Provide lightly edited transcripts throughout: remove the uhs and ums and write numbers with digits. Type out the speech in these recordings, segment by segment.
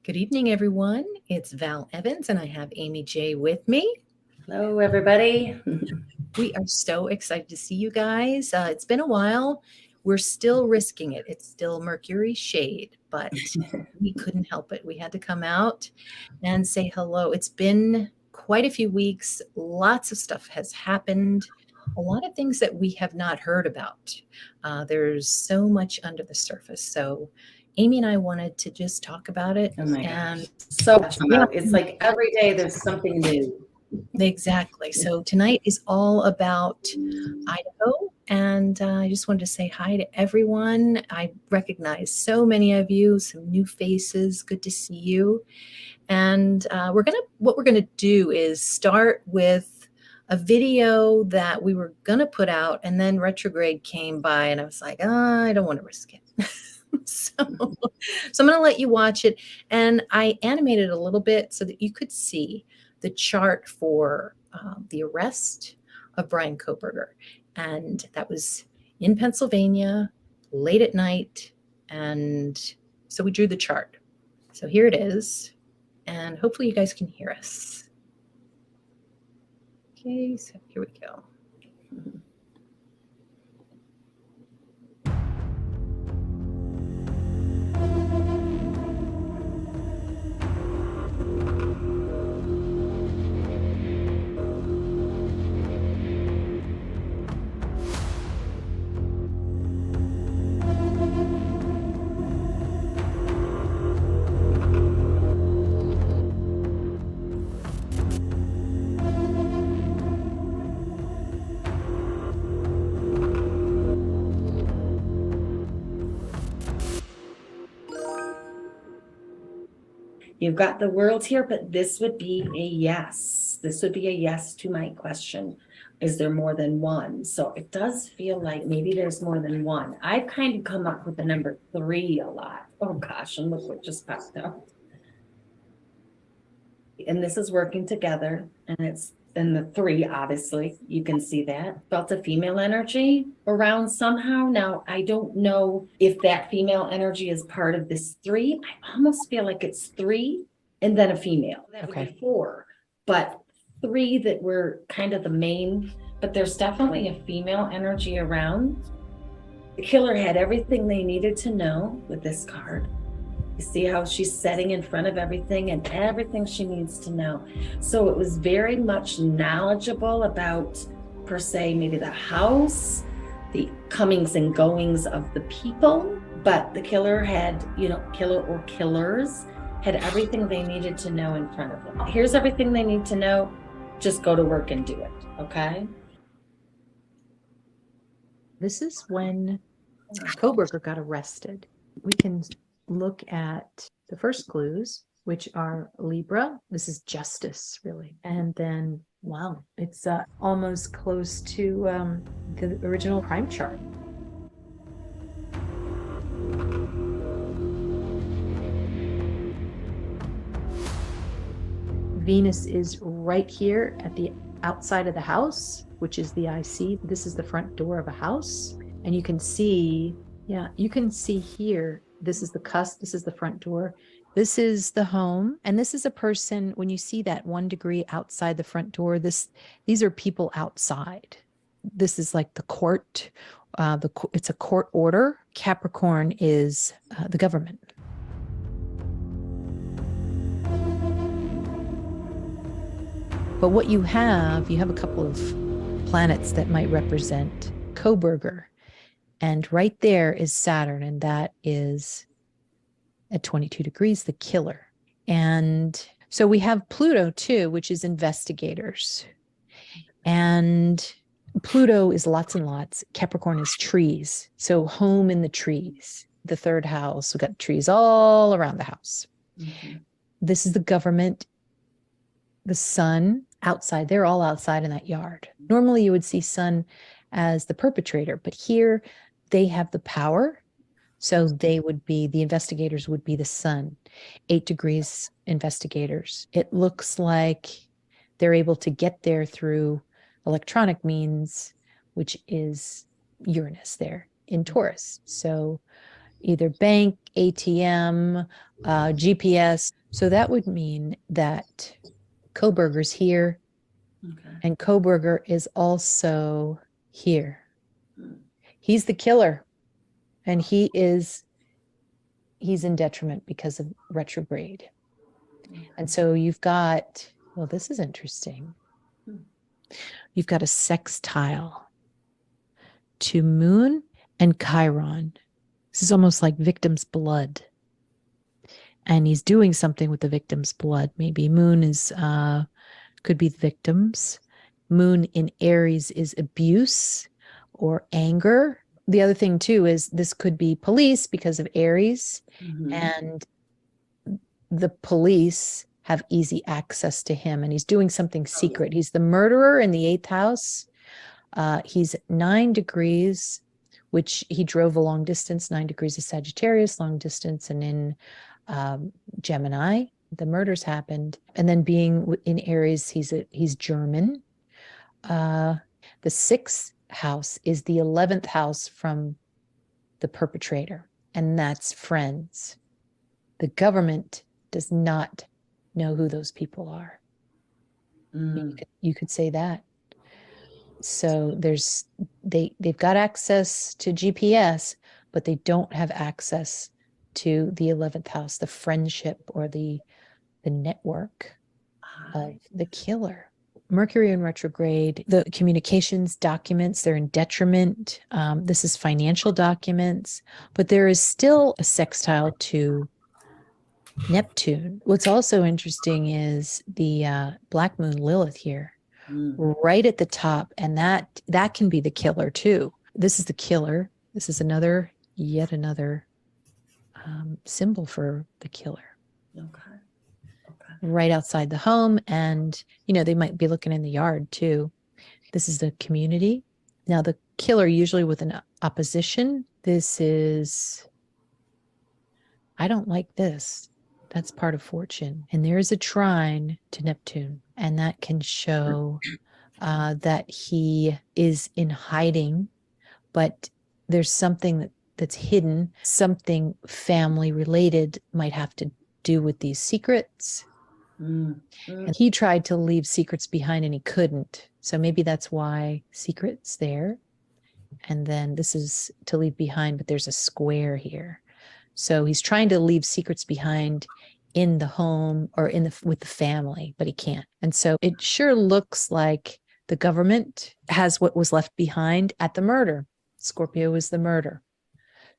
Good evening, everyone. It's Val Evans, and I have Amy Jae with me. Hello, everybody. We are so excited to see you guys. It's been a while. We're still risking it. It's still Mercury shade, but we couldn't help it. We had to come out and say hello. It's been quite a few weeks. Lots of stuff has happened. A lot of things that we have not heard about. There's so much under the surface. So Amy and I wanted to just talk about it. Oh my gosh. So much about it. It's like every day there's something new. Exactly. So tonight is all about Idaho. And I just wanted to say hi to everyone. I recognize so many of you, some new faces. Good to see you. And what we're gonna do is start with a video that we were gonna put out, and then retrograde came by, and I was like, I don't want to risk it. So I'm going to let you watch it. And I animated a little bit so that you could see the chart for the arrest of Brian Koberger. And that was in Pennsylvania, late at night. And so we drew the chart. So here it is. And hopefully you guys can hear us. Okay, so here we go. You've got the world here, but this would be a yes. This would be a yes to my question. Is there more than one? So it does feel like maybe there's more than one. I've kind of come up with the number 3 a lot. Oh gosh, and look what just popped up. And this is working together, and it's in the 3, obviously. You can see that. Felt a female energy around somehow. Now, I don't know if that female energy is part of this 3. I almost feel like it's 3 and then a female. That would be 4. But 3 that were kind of the main, but there's definitely a female energy around. The killer had everything they needed to know with this card. You see how she's setting in front of everything and everything she needs to know. So it was very much knowledgeable about, per se, maybe the house, the comings and goings of the people. But the killer had, killer or killers had everything they needed to know in front of them. Here's everything they need to know. Just go to work and do it. Okay. This is when Koberger got arrested. We can look at the first clues, which are Libra. This is justice, really. And then, wow, it's almost close to the original prime chart. Venus is right here at the outside of the house, which is the IC. This is the front door of a house. And you can see, you can see here, this is the cusp, this is the front door, this is the home, and this is a person. When you see that 1 degree outside the front door, these are people outside. This is like the court. It's a court order. Capricorn is the government. But what you have a couple of planets that might represent Koberger. And right there is Saturn, and that is at 22 degrees, the killer. And so we have Pluto too, which is investigators. And Pluto is lots and lots. Capricorn is trees. So home in the trees, the 3rd house. We've got trees all around the house. Mm-hmm. This is the government, the sun outside. They're all outside in that yard. Normally you would see sun as the perpetrator, but here they have the power. So the investigators would be the sun. 8 degrees investigators. It looks like they're able to get there through electronic means, which is Uranus there in Taurus. So either bank, ATM, GPS. So that would mean that Koberger's here, Okay. and Koberger is also here. Hmm. He's the killer, and he's in detriment because of retrograde. And so you've got, well, this is interesting. You've got a sextile to Moon and Chiron. This is almost like victim's blood. And he's doing something with the victim's blood. Maybe Moon is could be the victims. Moon in Aries is abuse or anger. The other thing too is this could be police because of Aries, and the police have easy access to him, and he's doing something secret. He's the murderer in the 8th house. He's 9 degrees, which he drove a long distance. 9 degrees of Sagittarius, long distance, and in Gemini, the murders happened. And then being in Aries, he's German. The 6th house is the 11th house from the perpetrator, and that's friends. The government does not know who those people are. You could say that. So they've got access to GPS, but they don't have access to the 11th house, the friendship or the network of the killer. Mercury in retrograde, the communications documents, they're in detriment. This is financial documents, but there is still a sextile to Neptune. What's also interesting is the Black Moon Lilith here, right at the top, and that can be the killer too. This is the killer. This is yet another symbol for the killer. Okay. Right outside the home, and they might be looking in the yard too. This is the community. Now the killer usually with an opposition. This is, I don't like this. That's part of fortune. And there is a trine to Neptune, and that can show that he is in hiding, but there's something that's hidden, something family related might have to do with these secrets. And he tried to leave secrets behind and he couldn't. So maybe that's why secrets there. And then this is to leave behind, but there's a square here. So he's trying to leave secrets behind in the home or with the family, but he can't. And so it sure looks like the government has what was left behind at the murder. Scorpio was the murder.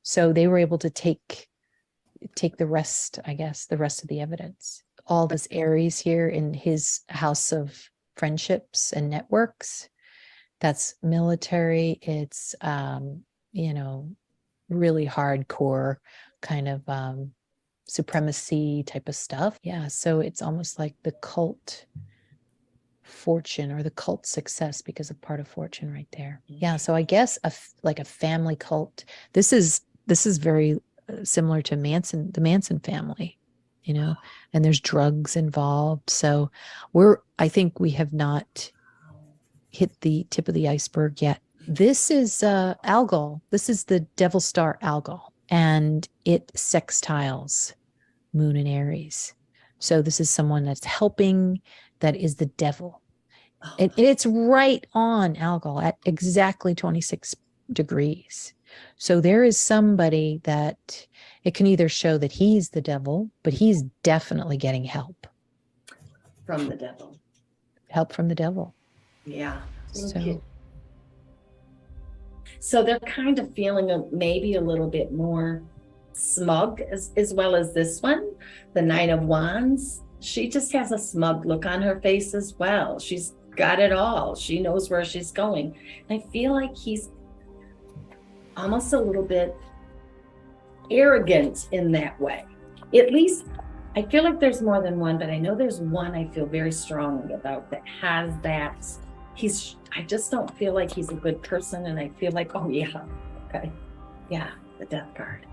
So they were able to take the rest, I guess, the rest of the evidence. All this Aries here in his house of friendships and networks, that's military. It's, really hardcore kind of supremacy type of stuff. Yeah. So it's almost like the cult fortune or the cult success because of part of fortune right there. Yeah. So I guess like a family cult. This is very similar to the Manson family, and there's drugs involved. So I think we have not hit the tip of the iceberg yet. This is Algol. This is the Devil Star Algol, and it sextiles Moon and Aries. So this is someone that's helping, that is the devil. And it's right on Algol at exactly 26 degrees. So there is somebody that it can either show that he's the devil, but he's definitely getting help. From the devil. Help from the devil. Yeah. So they're kind of feeling maybe a little bit more smug as well as this one, the Nine of Wands. She just has a smug look on her face as well. She's got it all. She knows where she's going. I feel like he's almost a little bit arrogant in that way. At least I feel like there's more than one, but I know there's one I feel very strongly about that has that. I just don't feel like he's a good person, and I feel like, oh yeah, okay, yeah, the death card.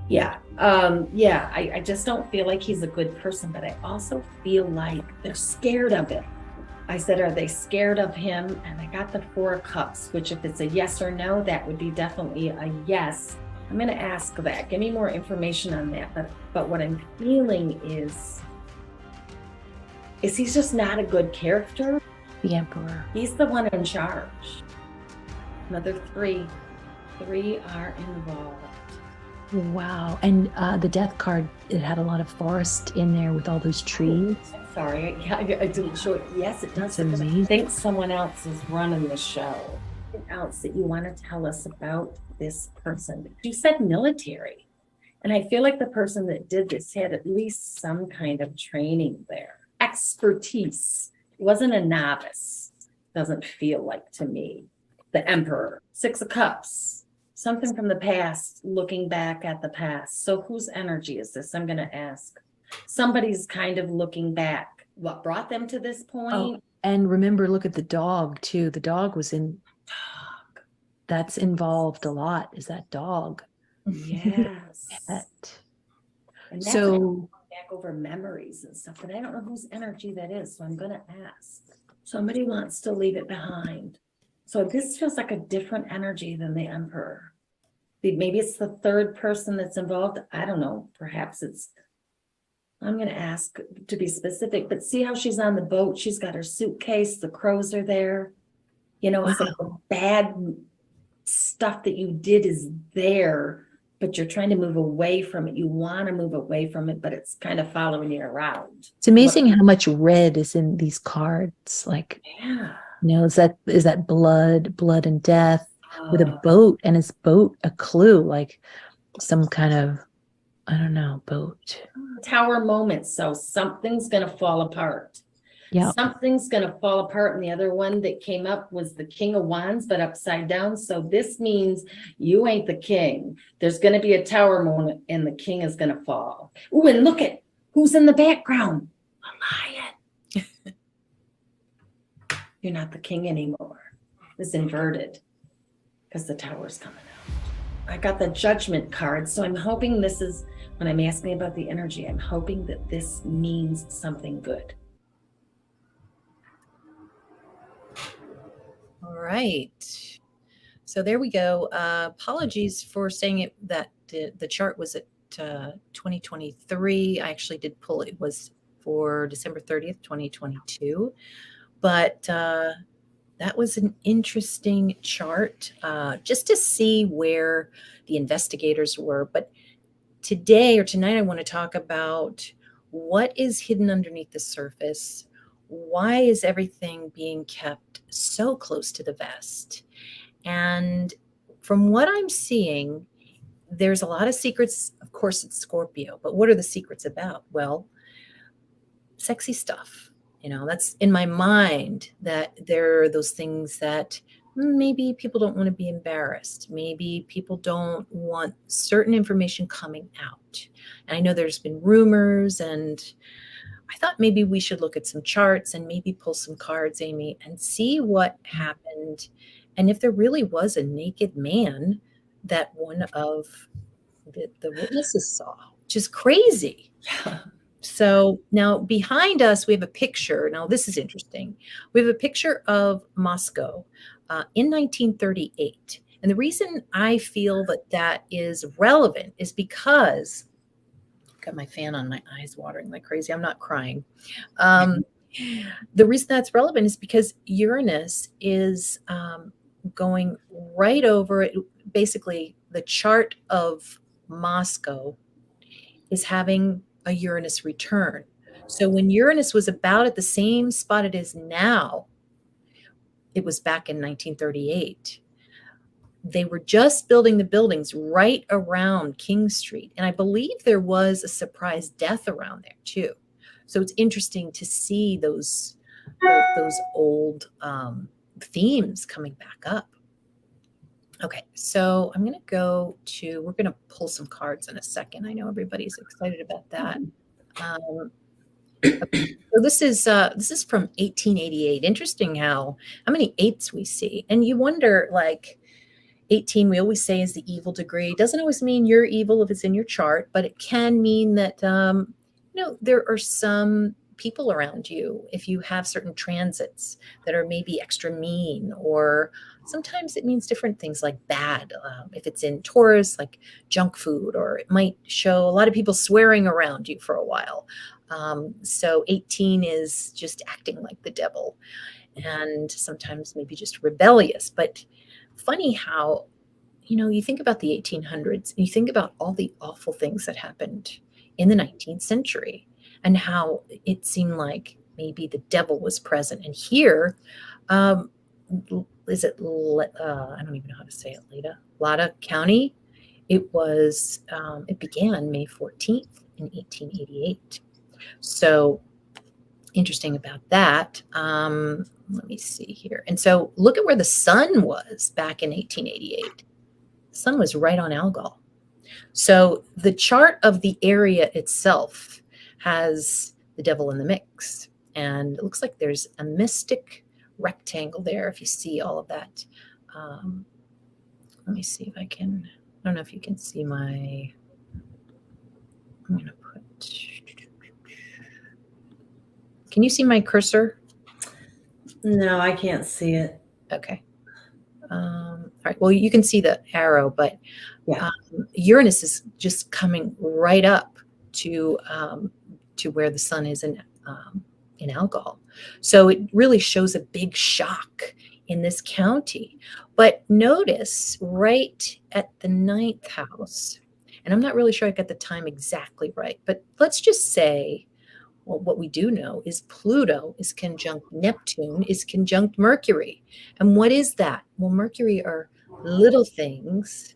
Yeah, I just don't feel like he's a good person, but I also feel like they're scared of him. I said, are they scared of him? And I got the Four of Cups, which if it's a yes or no, that would be definitely a yes. I'm going to ask that. Give me more information on that. But what I'm feeling is he's just not a good character. The Emperor. He's the one in charge. Another three. Three are involved. Wow. And the death card, it had a lot of forest in there with all those trees. I'm sorry. I didn't show it. Yes, it does. That's amazing. I think someone else is running the show. Anything else that you want to tell us about this person? You said military. And I feel like the person that did this had at least some kind of training there. Expertise. He wasn't a novice. Doesn't feel like to me. The Emperor. 6 of Cups. Something from the past, looking back at the past. So whose energy is this? I'm going to ask. Somebody's kind of looking back. What brought them to this point? Oh, and remember, look at the dog too. The dog was in. Dog. That's involved a lot. Is that dog? Yes. Pet. And that's So back over memories and stuff, but I don't know whose energy that is. So I'm going to ask. Somebody wants to leave it behind. So this feels like a different energy than the Emperor. Maybe it's the third person that's involved. I don't know. Perhaps it's, I'm going to ask to be specific, but see how she's on the boat. She's got her suitcase. The crows are there. You know, it's like the bad stuff that you did is there, but you're trying to move away from it. You want to move away from it, but it's kind of following you around. it's amazing how much red is in these cards. Like, Yeah. you know, is that blood and death with a boat, and is boat a clue, like some kind of, I don't know, boat. Tower moment. So something's going to fall apart. Yeah. Something's going to fall apart. And the other one that came up was the King of Wands, but upside down. So this means you ain't the king. There's going to be a tower moment and the king is going to fall. Ooh, and look at who's in the background. A lion. You're not the king anymore. It's inverted because the tower's coming out. I got the judgment card. So I'm hoping this is, when I'm asking about the energy, I'm hoping that this means something good. All right. So there we go. Apologies for saying it that the chart was at 2023. I actually did pull it. It was for December 30th, 2022. But that was an interesting chart just to see where the investigators were. But today or tonight, I want to talk about what is hidden underneath the surface. Why is everything being kept so close to the vest? And from what I'm seeing, there's a lot of secrets. Of course, it's Scorpio, but what are the secrets about? Well, sexy stuff. You know, that's in my mind, that there are those things that maybe people don't want to be embarrassed. Maybe people don't want certain information coming out. And I know there's been rumors, and I thought maybe we should look at some charts and maybe pull some cards, Amy, and see what happened. And if there really was a naked man that one of the witnesses saw, which is crazy. Yeah. So now behind us, we have a picture. Now, this is interesting. We have a picture of Moscow in 1938. And the reason I feel that that is relevant is because, got my fan on, my eyes watering like crazy. I'm not crying. The reason that's relevant is because Uranus is going right over it. Basically, the chart of Moscow is having a Uranus return. So when Uranus was about at the same spot it is now, it was back in 1938. They were just building the buildings right around King Street. And I believe there was a surprise death around there too. So it's interesting to see those old themes coming back up. Okay, so I'm going to we're going to pull some cards in a second. I know everybody's excited about that. Okay. So this is from 1888. Interesting how many eights we see. And you wonder, like, 18, we always say is the evil degree. It doesn't always mean you're evil if it's in your chart, but it can mean that, there are some people around you, if you have certain transits that are maybe extra mean, or sometimes it means different things like bad. If it's in Taurus, like junk food, or it might show a lot of people swearing around you for a while. So 18 is just acting like the devil, and sometimes maybe just rebellious. But funny how, you think about the 1800s and you think about all the awful things that happened in the 19th century and how it seemed like maybe the devil was present. And here, is it, I don't even know how to say it, Latah County. It began May 14th in 1888. So interesting about that. Let me see here. And so look at where the sun was back in 1888. The sun was right on Algol. So the chart of the area itself has the devil in the mix. And it looks like there's a mystic rectangle there, if you see all of that. Let me see if I can, I don't know if you can see I'm going to put, can you see my cursor? No, I can't see it. Okay. All right. Well, you can see the arrow, but Yeah. Uranus is just coming right up to where the sun is in Algol. So it really shows a big shock in this county. But notice right at the 9th house, and I'm not really sure I got the time exactly right, but let's just say, well, what we do know is Pluto is conjunct Neptune, is conjunct Mercury. And what is that? Well, Mercury are little things.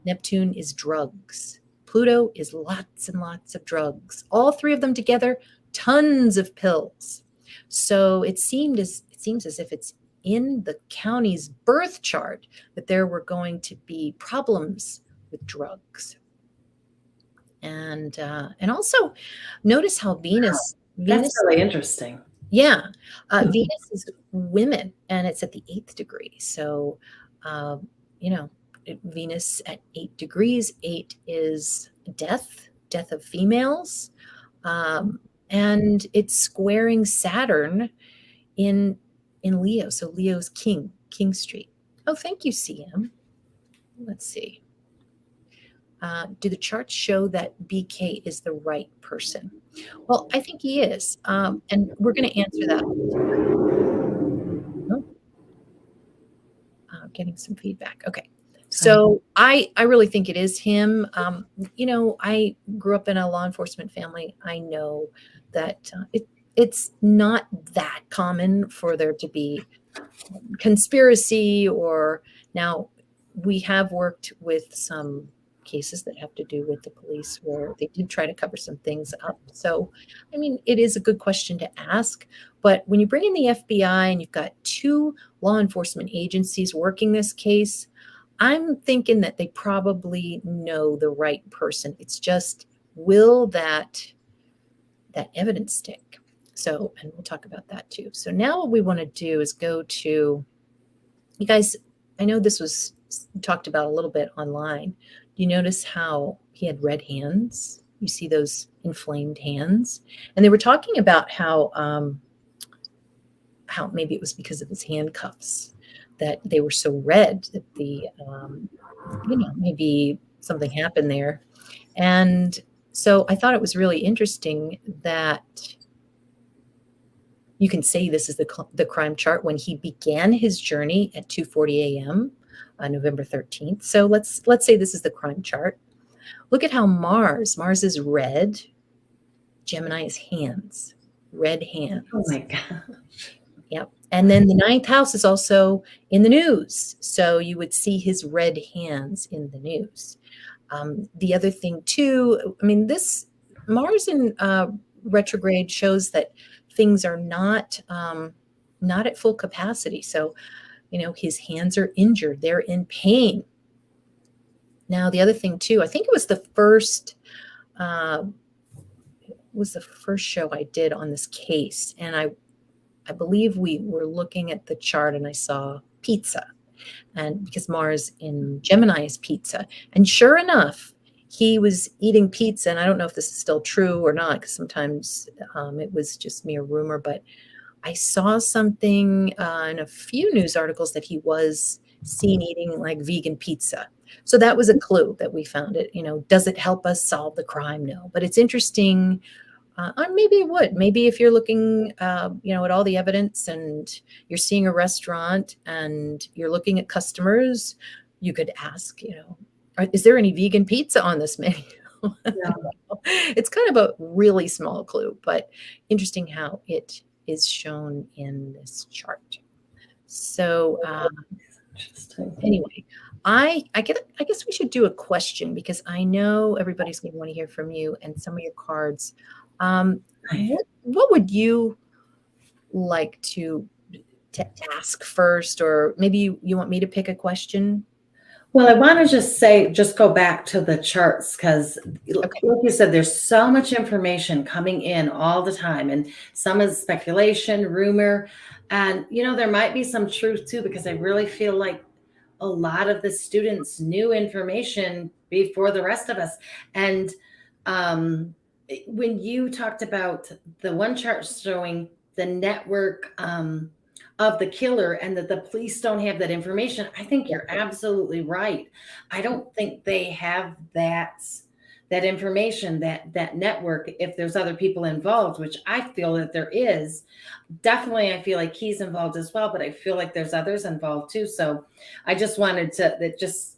Neptune is drugs. Pluto is lots and lots of drugs. All three of them together, tons of pills. So it seems as if it's in the county's birth chart that there were going to be problems with drugs. And also notice how Venus That's really interesting. Yeah. Venus is women, and it's at the 8th degree. So, Venus at 8 degrees, 8 is death of females. And it's squaring Saturn in Leo. So Leo's King Street. Oh, thank you, CM. Let's see. Do the charts show that BK is the right person? Well, I think he is. And we're going to answer that. Getting some feedback. Okay. So I really think it is him. I grew up in a law enforcement family. I know that it's not that common for there to be conspiracy, or now we have worked with some cases that have to do with the police where they did try to cover some things up. So, I mean, it is a good question to ask. But when you bring in the FBI and you've got 2 law enforcement agencies working this case, I'm thinking that they probably know the right person. It's just, will that evidence stick? So, and we'll talk about that too. So now what we want to do is go to, you guys, I know this was talked about a little bit online. You notice how he had red hands? You see those inflamed hands? And they were talking about how maybe it was because of his handcuffs that they were so red that maybe something happened there. And so I thought it was really interesting that you can say this is the crime chart when he began his journey at 2:40 a.m. November 13th. So let's say this is the crime chart. Look at how Mars is red. Gemini is hands, red hands. Oh my God. Yep. And then the 9th house is also in the news. So you would see his red hands in the news. The other thing too, I mean, this Mars in retrograde shows that things are not at full capacity. So, his hands are injured. They're in pain. Now, the other thing too, I think it was the first show I did on this case. And I believe we were looking at the chart and I saw pizza, and because Mars in Gemini is pizza. And sure enough, he was eating pizza, and I don't know if this is still true or not, because sometimes it was just mere rumor, but I saw something in a few news articles that he was seen eating like vegan pizza. So that was a clue that we found it. Does it help us solve the crime? No, but it's interesting. Or maybe it would. Maybe if you're looking, at all the evidence and you're seeing a restaurant and you're looking at customers, you could ask, is there any vegan pizza on this menu? Yeah. It's kind of a really small clue, but interesting how it is shown in this chart. So Interesting. anyway, I guess we should do a question, because I know everybody's going to want to hear from you and some of your cards. What would you like to ask first, or maybe you want me to pick a question? Well, I want to just go back to the charts, because like you said, there's so much information coming in all the time, and some is speculation, rumor, and there might be some truth too, because I really feel like a lot of the students knew information before the rest of us. And when you talked about the one chart showing the network of the killer, and that the police don't have that information, I think you're absolutely right. I don't think they have that information, that network, if there's other people involved, which I feel that there is. Definitely, I feel like he's involved as well, but I feel like there's others involved too. So I just wanted to said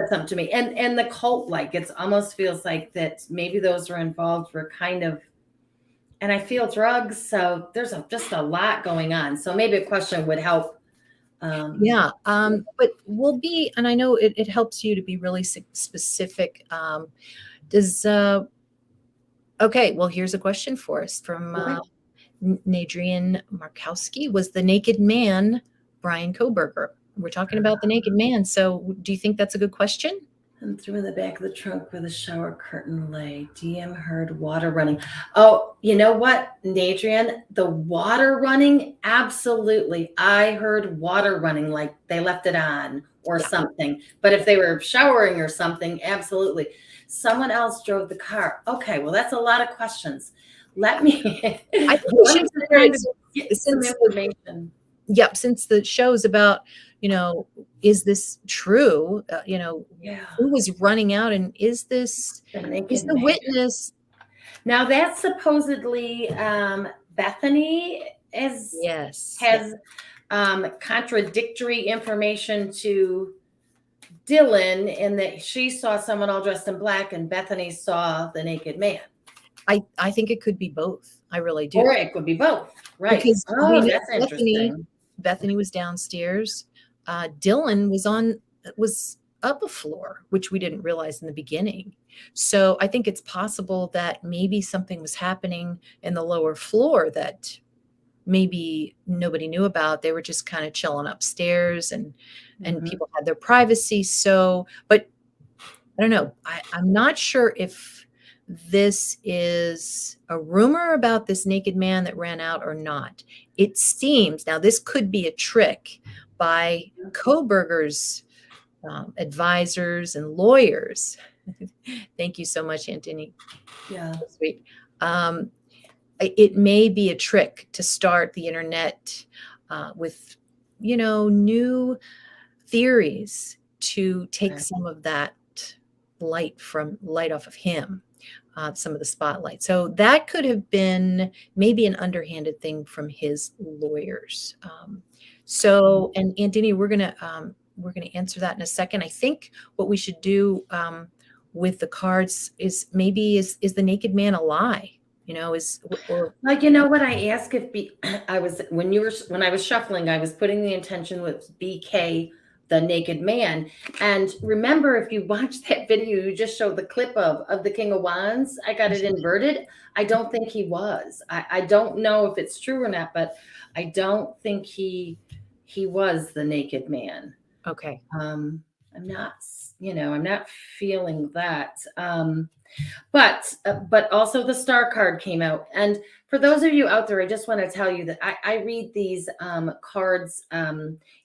something to me. And the cult, like, it almost feels like that maybe those who are involved were kind of, and I feel drugs. So there's just a lot going on. So maybe a question would help. But we'll be, and I know it helps you to be really specific. Okay, well, here's a question for us from Nadrian Markowski. Was the naked man Brian Koberger? We're talking about the naked man. So do you think that's a good question? And threw in the back of the trunk where the shower curtain lay. DM heard water running. Oh, you know what, Nadrian? The water running? Absolutely. I heard water running, like they left it on or something. But if they were showering or something, absolutely. Someone else drove the car. Okay, well, that's a lot of questions. Let me I think we should get some information. Yep, since the show's about, is this true? Who was running out, and is this is the witness? Now that's supposedly Bethany has contradictory information to Dylan, in that she saw someone all dressed in black and Bethany saw the naked man. I think it could be both. I really do. Or it could be both, right? Because that's interesting. Bethany was downstairs. Dylan was up a floor, which we didn't realize in the beginning. So I think it's possible that maybe something was happening in the lower floor that maybe nobody knew about. They were just kind of chilling upstairs, and people had their privacy. So, but I don't know. I'm not sure if this is a rumor about this naked man that ran out or not. It seems, now this could be a trick by Koberger's advisors and lawyers. Thank you so much, Anthony. Yeah. So sweet. It may be a trick to start the internet with, new theories to take some of that light off of him. Some of the spotlight. So that could have been maybe an underhanded thing from his lawyers. And Anthony, we're gonna answer that in a second. I think what we should do with the cards is maybe is the naked man a lie? Like, you know what I asked if when I was shuffling, I was putting the intention with BK, the naked man. And remember, if you watch that video you just showed the clip of the King of Wands, I got it inverted. I don't think he was. I don't know if it's true or not, but I don't think he was the naked man. Okay. I'm not feeling that. But also the star card came out. And for those of you out there, I just want to tell you that I read these cards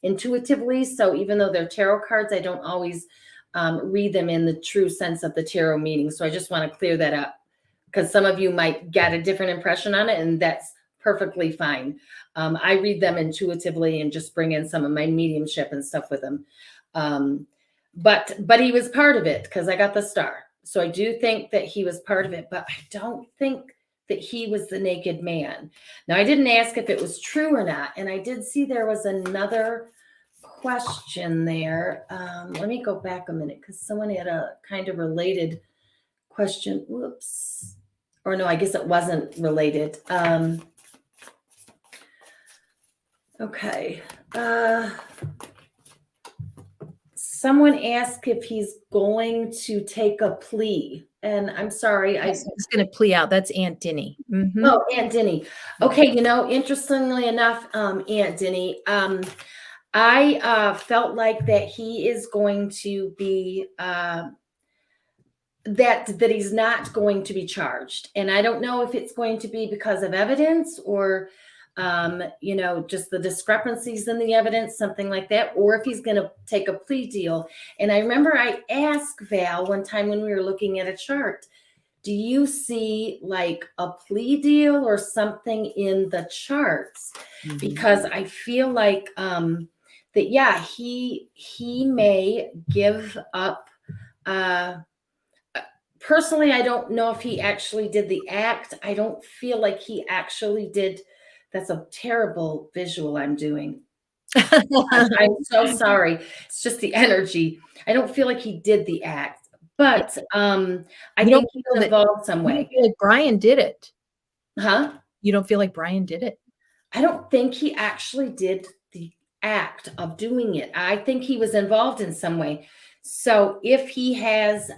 intuitively. So even though they're tarot cards, I don't always read them in the true sense of the tarot meaning. So I just want to clear that up, because some of you might get a different impression on it, and that's perfectly fine. I read them intuitively and just bring in some of my mediumship and stuff with them. But he was part of it, because I got the star. So I do think that he was part of it, but I don't think that he was the naked man. Now, I didn't ask if it was true or not, and I did see there was another question there. Let me go back a minute, because someone had a kind of related question. Whoops. Or no, I guess it wasn't related. Okay. Someone asked if he's going to take a plea. And I'm sorry. Yes, it's going to plea out. That's Aunt Dinny. Mm-hmm. Oh, Aunt Dinny. Okay, interestingly enough, Aunt Dinny, I felt like that he is going to be that he's not going to be charged. And I don't know if it's going to be because of evidence or just the discrepancies in the evidence, something like that, or if he's going to take a plea deal. And I remember I asked Val one time when we were looking at a chart, do you see like a plea deal or something in the charts? Mm-hmm. Because I feel like that, yeah, he may give up. Personally, I don't know if he actually did the act. I don't feel like he actually did. That's a terrible visual I'm doing. I'm so sorry. It's just the energy. I don't feel like he did the act, but I think he was involved some way. You don't feel like Brian did it. Huh? You don't feel like Brian did it? I don't think he actually did the act of doing it. I think he was involved in some way. So if he has,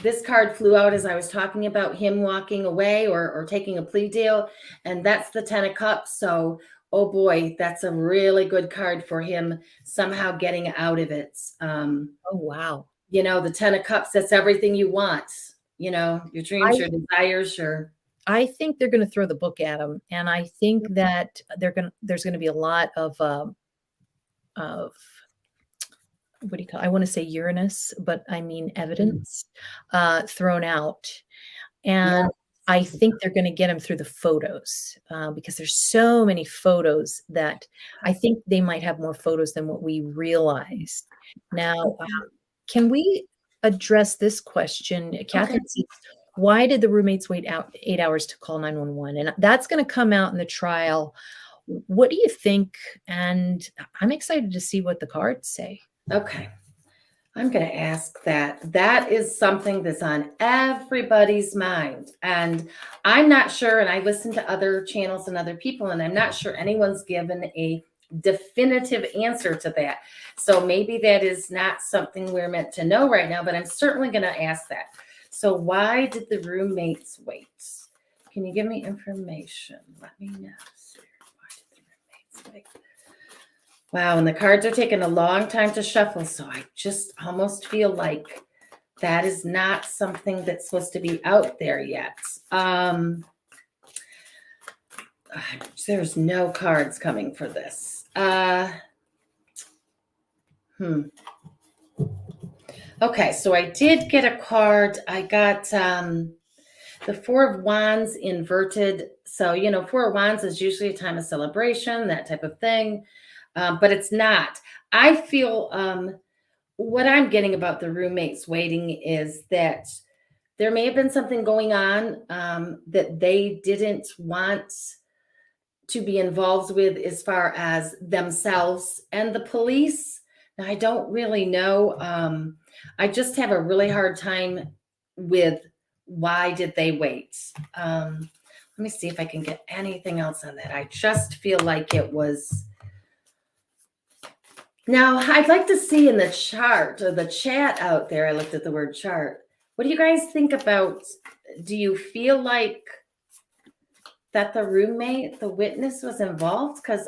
this card flew out as I was talking about him walking away or taking a plea deal, and that's the 10 of Cups. So, oh boy, that's a really good card for him somehow getting out of it. Oh, wow. The 10 of Cups, that's everything you want. Your dreams, your desires, I think they're going to throw the book at him, and I think that there's going to be a lot of what do you call it? I want to say Uranus, but I mean evidence thrown out. And I think they're going to get him through the photos because there's so many photos that I think they might have more photos than what we realized. Now, can we address this question? Catherine says, why did the roommates wait 8 hours to call 911? And that's going to come out in the trial. What do you think? And I'm excited to see what the cards say. Okay. I'm going to ask that. That is something that's on everybody's mind. And I'm not sure, and I listen to other channels and other people, and I'm not sure anyone's given a definitive answer to that. So maybe that is not something we're meant to know right now, but I'm certainly going to ask that. So why did the roommates wait? Can you give me information? Let me know. Why did the roommates wait? Wow, and the cards are taking a long time to shuffle, so I just almost feel like that is not something that's supposed to be out there yet. There's no cards coming for this. Okay, so I did get a card. I got the Four of Wands inverted. So, Four of Wands is usually a time of celebration, that type of thing. But it's not. I feel what I'm getting about the roommates waiting is that there may have been something going on that they didn't want to be involved with as far as themselves and the police. Now, I don't really know. I just have a really hard time with why did they wait? Let me see if I can get anything else on that. I just feel like it was... Now, I'd like to see in the chart or the chat out there, I looked at the word chart. What do you guys think about, do you feel like that the roommate, the witness was involved? Because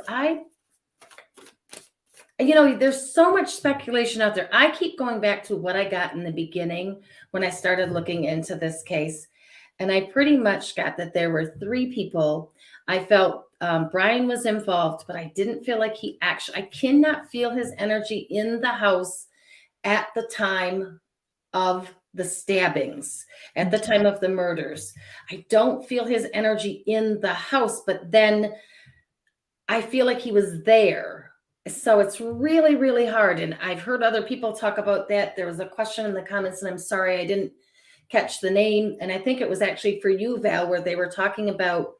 there's so much speculation out there. I keep going back to what I got in the beginning when I started looking into this case. And I pretty much got that there were 3 people I felt Brian was involved, but I didn't feel like I cannot feel his energy in the house at the time of the stabbings, at the time of the murders. I don't feel his energy in the house, but then I feel like he was there. So it's really, really hard. And I've heard other people talk about that. There was a question in the comments, and I'm sorry I didn't catch the name. And I think it was actually for you, Val, where they were talking about,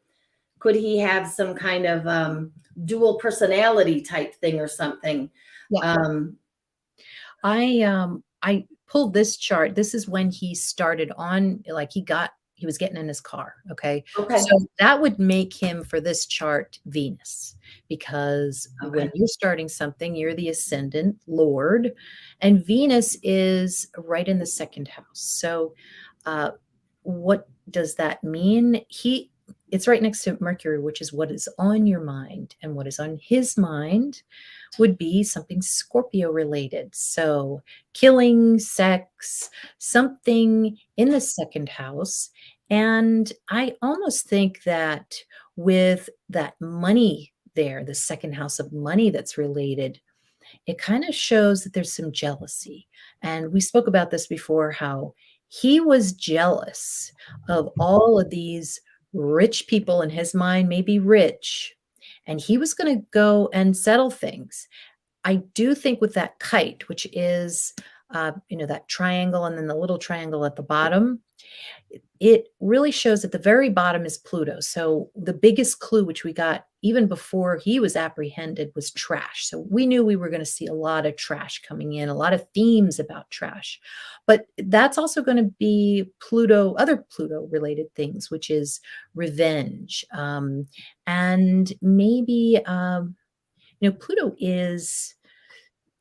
could he have some kind of dual personality type thing or something? Yeah. I pulled this chart. This is when he started on, like he was getting in his car. Okay. Okay. So that would make him, for this chart, Venus, because when Okay. you're starting something, you're the ascendant Lord, and Venus is right in the second house. So what does that mean? It's right next to Mercury, which is what is on your mind, and what is on his mind would be something Scorpio related. So killing, sex, something in the second house. And I almost think that with that money there, the second house of money that's related, it kind of shows that there's some jealousy. And we spoke about this before, how he was jealous of all of these rich people in his mind, maybe rich, and he was going to go and settle things. I do think with that kite, which is, that triangle and then the little triangle at the bottom, it really shows at the very bottom is Pluto. So the biggest clue, which we got even before he was apprehended, was trash. So we knew we were going to see a lot of trash coming in, a lot of themes about trash. But that's also going to be Pluto, other Pluto related things, which is revenge. And maybe, Pluto is,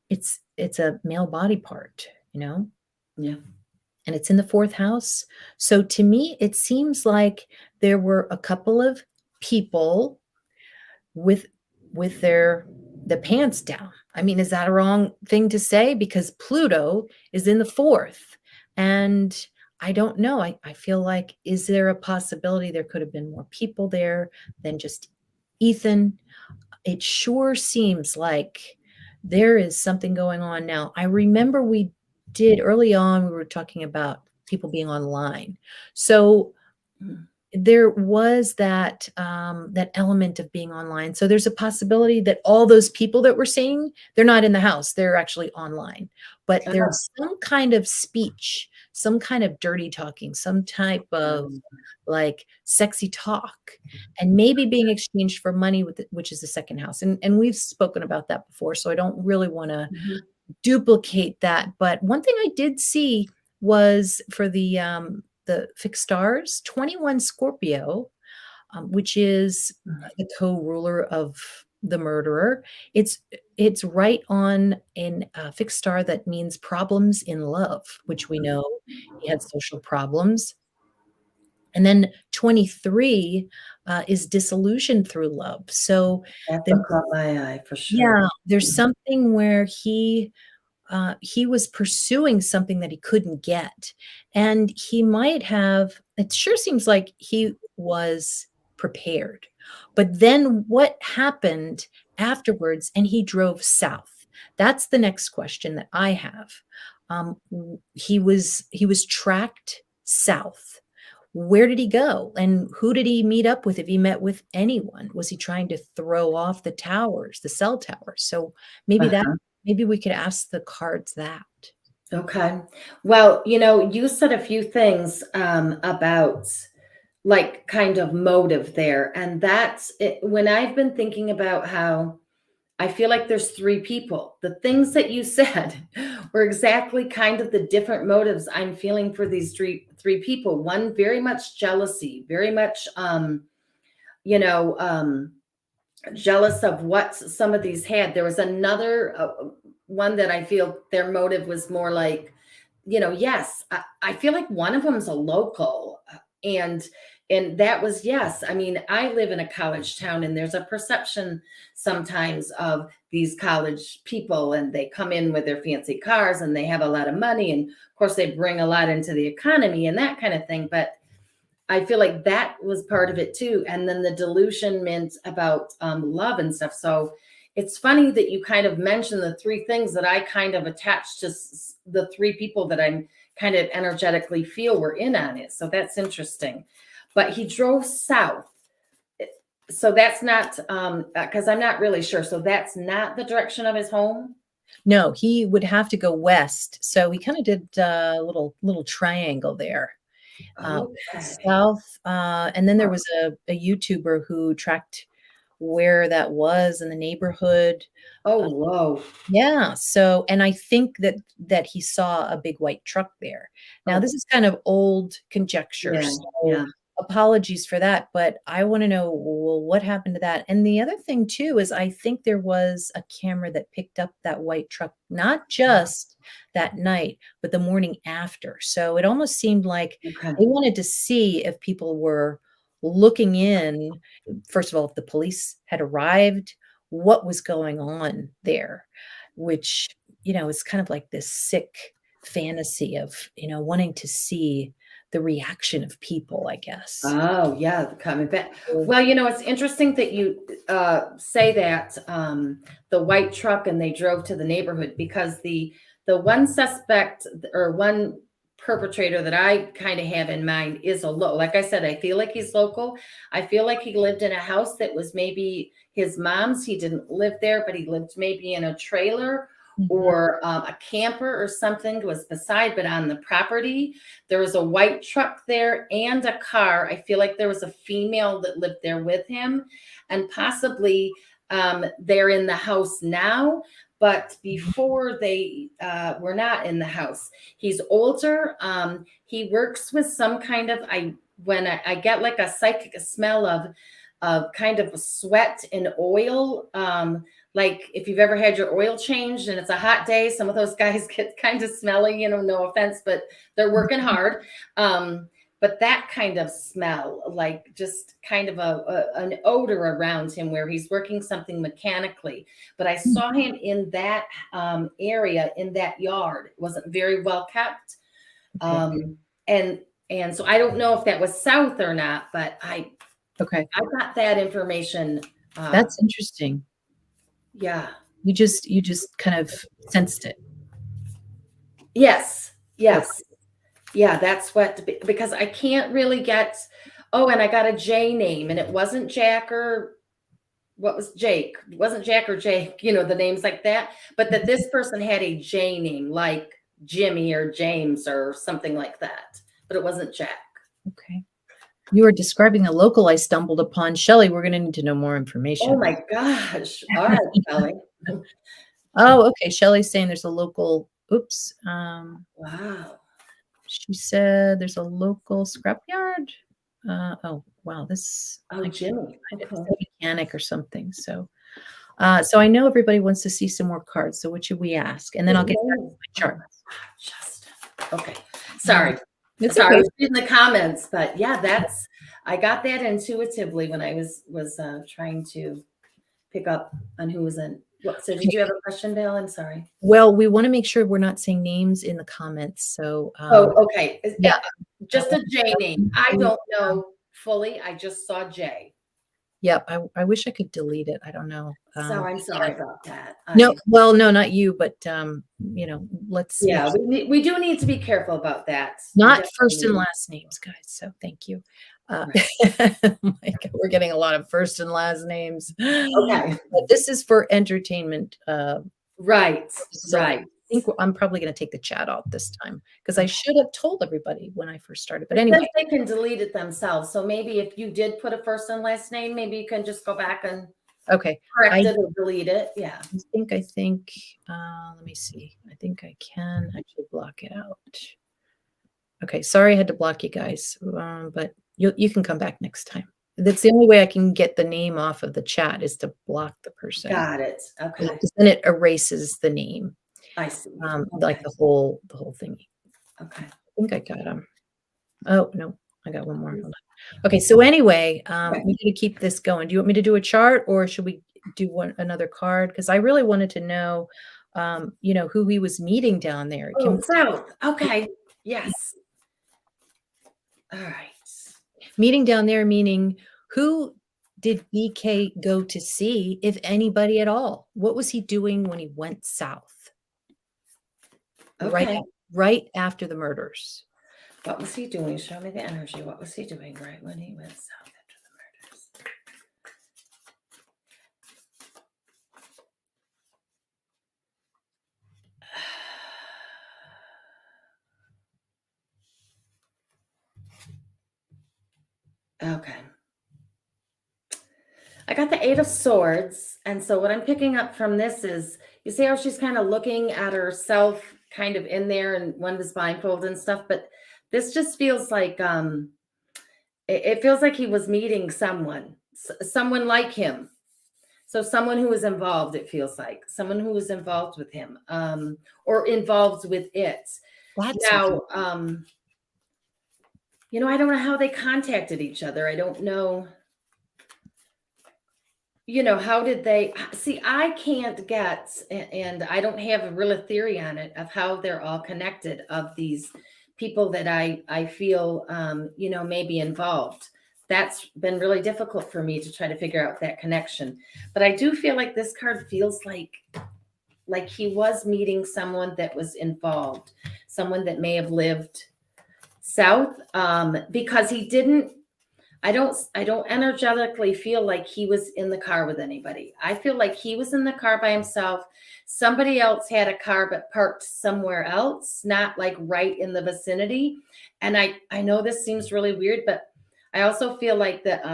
it's a male body part, Yeah. and it's in the fourth house. So to me, it seems like there were a couple of people with the pants down. I mean, is that a wrong thing to say? Because Pluto is in the fourth. And I don't know. I feel like, is there a possibility there could have been more people there than just Ethan? It sure seems like there is something going on now. I remember we did early on, we were talking about people being online. So there was that that element of being online. So there's a possibility that all those people that we're seeing, they're not in the house, they're actually online. But there's some kind of speech, some kind of dirty talking, some type of like sexy talk, and maybe being exchanged for money, which is the second house. And we've spoken about that before, so I don't really want to duplicate that. But one thing I did see was for the fixed stars, 21 Scorpio, which is the co-ruler of the murderer. It's right on in a fixed star that means problems in love, which we know he had social problems. And then 23 is disillusion through love. So That caught my eye for sure. yeah, there's something where he was pursuing something that he couldn't get. And he might have, it sure seems like he was prepared. But then what happened afterwards? And he drove south. That's the next question that I have. He was tracked south. Where did he go? And who did he meet up with? If he met with anyone, was he trying to throw off the towers, the cell towers? So maybe maybe we could ask the cards that. Okay. Well, you said a few things about like kind of motive there. And that's it. When I've been thinking about how I feel like there's three people, the things that you said were exactly kind of the different motives I'm feeling for these three people. One, very much jealousy, very much, jealous of what some of these had. There was another one that I feel their motive was more like, yes, I feel like one of them is a local, and that was, yes. I mean, I live in a college town, and there's a perception sometimes of these college people, and they come in with their fancy cars and they have a lot of money. And of course they bring a lot into the economy and that kind of thing. But I feel like that was part of it too. And then the delusion meant about love and stuff. So it's funny that you kind of mentioned the three things that I kind of attached to the three people that I'm kind of energetically feel were in on it. So that's interesting. But he drove south. So that's not, because I'm not really sure. So that's not the direction of his home? No, he would have to go west. So he kind of did a little triangle there. Okay. South, and then there was a YouTuber who tracked where that was in the neighborhood. Oh, whoa. Yeah. So, and I think that he saw a big white truck there. Now, Oh. this is kind of old conjecture. Yeah, So yeah. apologies for that, but I want to know, well, what happened to that? And the other thing too is I think there was a camera that picked up that white truck, not just that night, but the morning after. So it almost seemed like Okay. they wanted to see if people were looking in, first of all, if the police had arrived, what was going on there, which, is kind of like this sick fantasy of, wanting to see the reaction of people, I guess. Oh, yeah, coming back. Well, it's interesting that you say that the white truck and they drove to the neighborhood, because the one suspect or one perpetrator that I kind of have in mind is like I said, I feel like he's local. I feel like he lived in a house that was maybe his mom's. He didn't live there, but he lived maybe in a trailer or a camper or something was beside, but on the property, there was a white truck there and a car. I feel like there was a female that lived there with him, and possibly they're in the house now, but before they were not in the house. He's older. He works with some kind of, when I get like a psychic smell of kind of a sweat and oil, like if you've ever had your oil changed and it's a hot day, some of those guys get kind of smelly, no offense, but they're working hard. But that kind of smell, like just kind of an odor around him where he's working something mechanically. But I saw him in that area, in that yard. It wasn't very well kept. And so I don't know if that was south or not, but I got that information. That's interesting. Yeah. You just kind of sensed it. Yes. Yeah, that's what, because I can't really get, and I got a J name, and it wasn't Jack or what was Jake? It wasn't Jack or Jake, the names like that, but that this person had a J name, like Jimmy or James or something like that, but it wasn't Jack. Okay. You were describing a local I stumbled upon. Shelley, we're going to need to know more information. Oh my gosh. All right, Shelley. Oh, okay. Shelley's saying there's a local, Wow. She said there's a local scrapyard. Oh, wow. This, Jimmy. Okay. It's a mechanic or something. So I know everybody wants to see some more cards. So what should we ask? And then I'll get back to my chart. Okay. Sorry. It's Sorry, okay. I was reading the comments, but yeah, I got that intuitively when I was trying to pick up on who was in. So did you have a question, Val? I'm sorry. Well, we want to make sure we're not saying names in the comments. So okay. Yeah. Just a J name. I don't know fully. I just saw J. Yep. I wish I could delete it. I don't know. So I'm sorry about that. No, well, no, not you, but let's. Yeah, we do need to be careful about that. Not first and last names, guys. So thank you. Right. My God, we're getting a lot of first and last names. Okay. But this is for entertainment. Right. So right. I think I'm probably going to take the chat out this time because I should have told everybody when I first started. But anyway, they can delete it themselves. So maybe if you did put a first and last name, maybe you can just go back and correct it or delete it. Yeah. I think. Let me see. I think I can actually block it out. Okay. Sorry, I had to block you guys, but you can come back next time. That's the only way I can get the name off of the chat is to block the person. Got it. Okay. Because then it erases the name. I see. Like the whole thingy. Okay. I think I got them. Oh no, I got one more. Hold on. Okay. So anyway, we need to keep this going. Do you want me to do a chart or should we do another card? Because I really wanted to know, who he was meeting down there. South. Okay. Yes. All right. Meeting down there, meaning who did BK go to see, if anybody at all? What was he doing when he went south? Okay. Right after the murders. What was he doing? Show me the energy. What was he doing right when he went south after the murders? Okay. I got the Eight of Swords. And so what I'm picking up from this is, you see how she's kind of looking at herself kind of in there and one was blindfolded and stuff. But this just feels like, it feels like he was meeting someone like him. So someone who was involved, it feels like someone who was involved with him, or involved with it. Now, you know, I don't know how they contacted each other. I don't know. You know, how did they see? I can't get, and I don't have a real theory on it of how they're all connected, of these people that I feel, you know, may be involved. That's been really difficult for me to try to figure out that connection. But I do feel like this card feels like he was meeting someone that was involved, someone that may have lived south, because he didn't. I don't energetically feel like he was in the car with anybody. I feel like he was in the car by himself. Somebody else had a car but parked somewhere else, not like right in the vicinity. And I know this seems really weird, but I also feel like that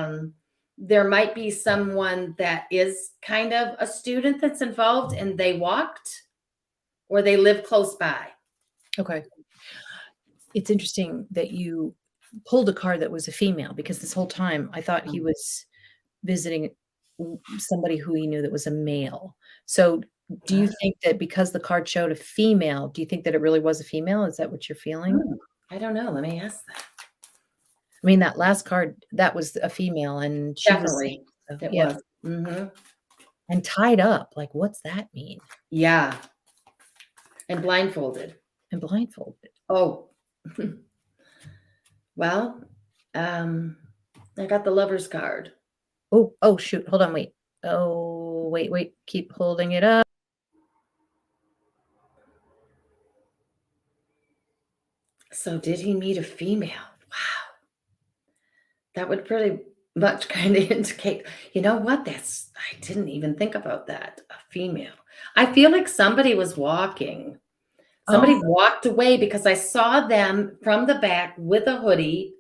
there might be someone that is kind of a student that's involved and they walked or they live close by. Okay. It's interesting that you pulled a card that was a female, because this whole time I thought he was visiting somebody who he knew that was a male. So do you think that because the card showed a female, do you think that it really was a female? Is that what you're feeling? I don't know. Let me ask that. I mean, that last card, that was a female, and she Definitely. was, It yeah, was. Mm-hmm. and tied up. Like, what's that mean? Yeah. And blindfolded. And blindfolded. Oh. Well, I got the Lover's card. Oh, shoot. Hold on, wait. Oh, wait. Keep holding it up. So did he meet a female? Wow. That would pretty much kind of indicate, you know what? I didn't even think about that. A female. I feel like somebody was walking. Somebody walked away, because I saw them from the back with a hoodie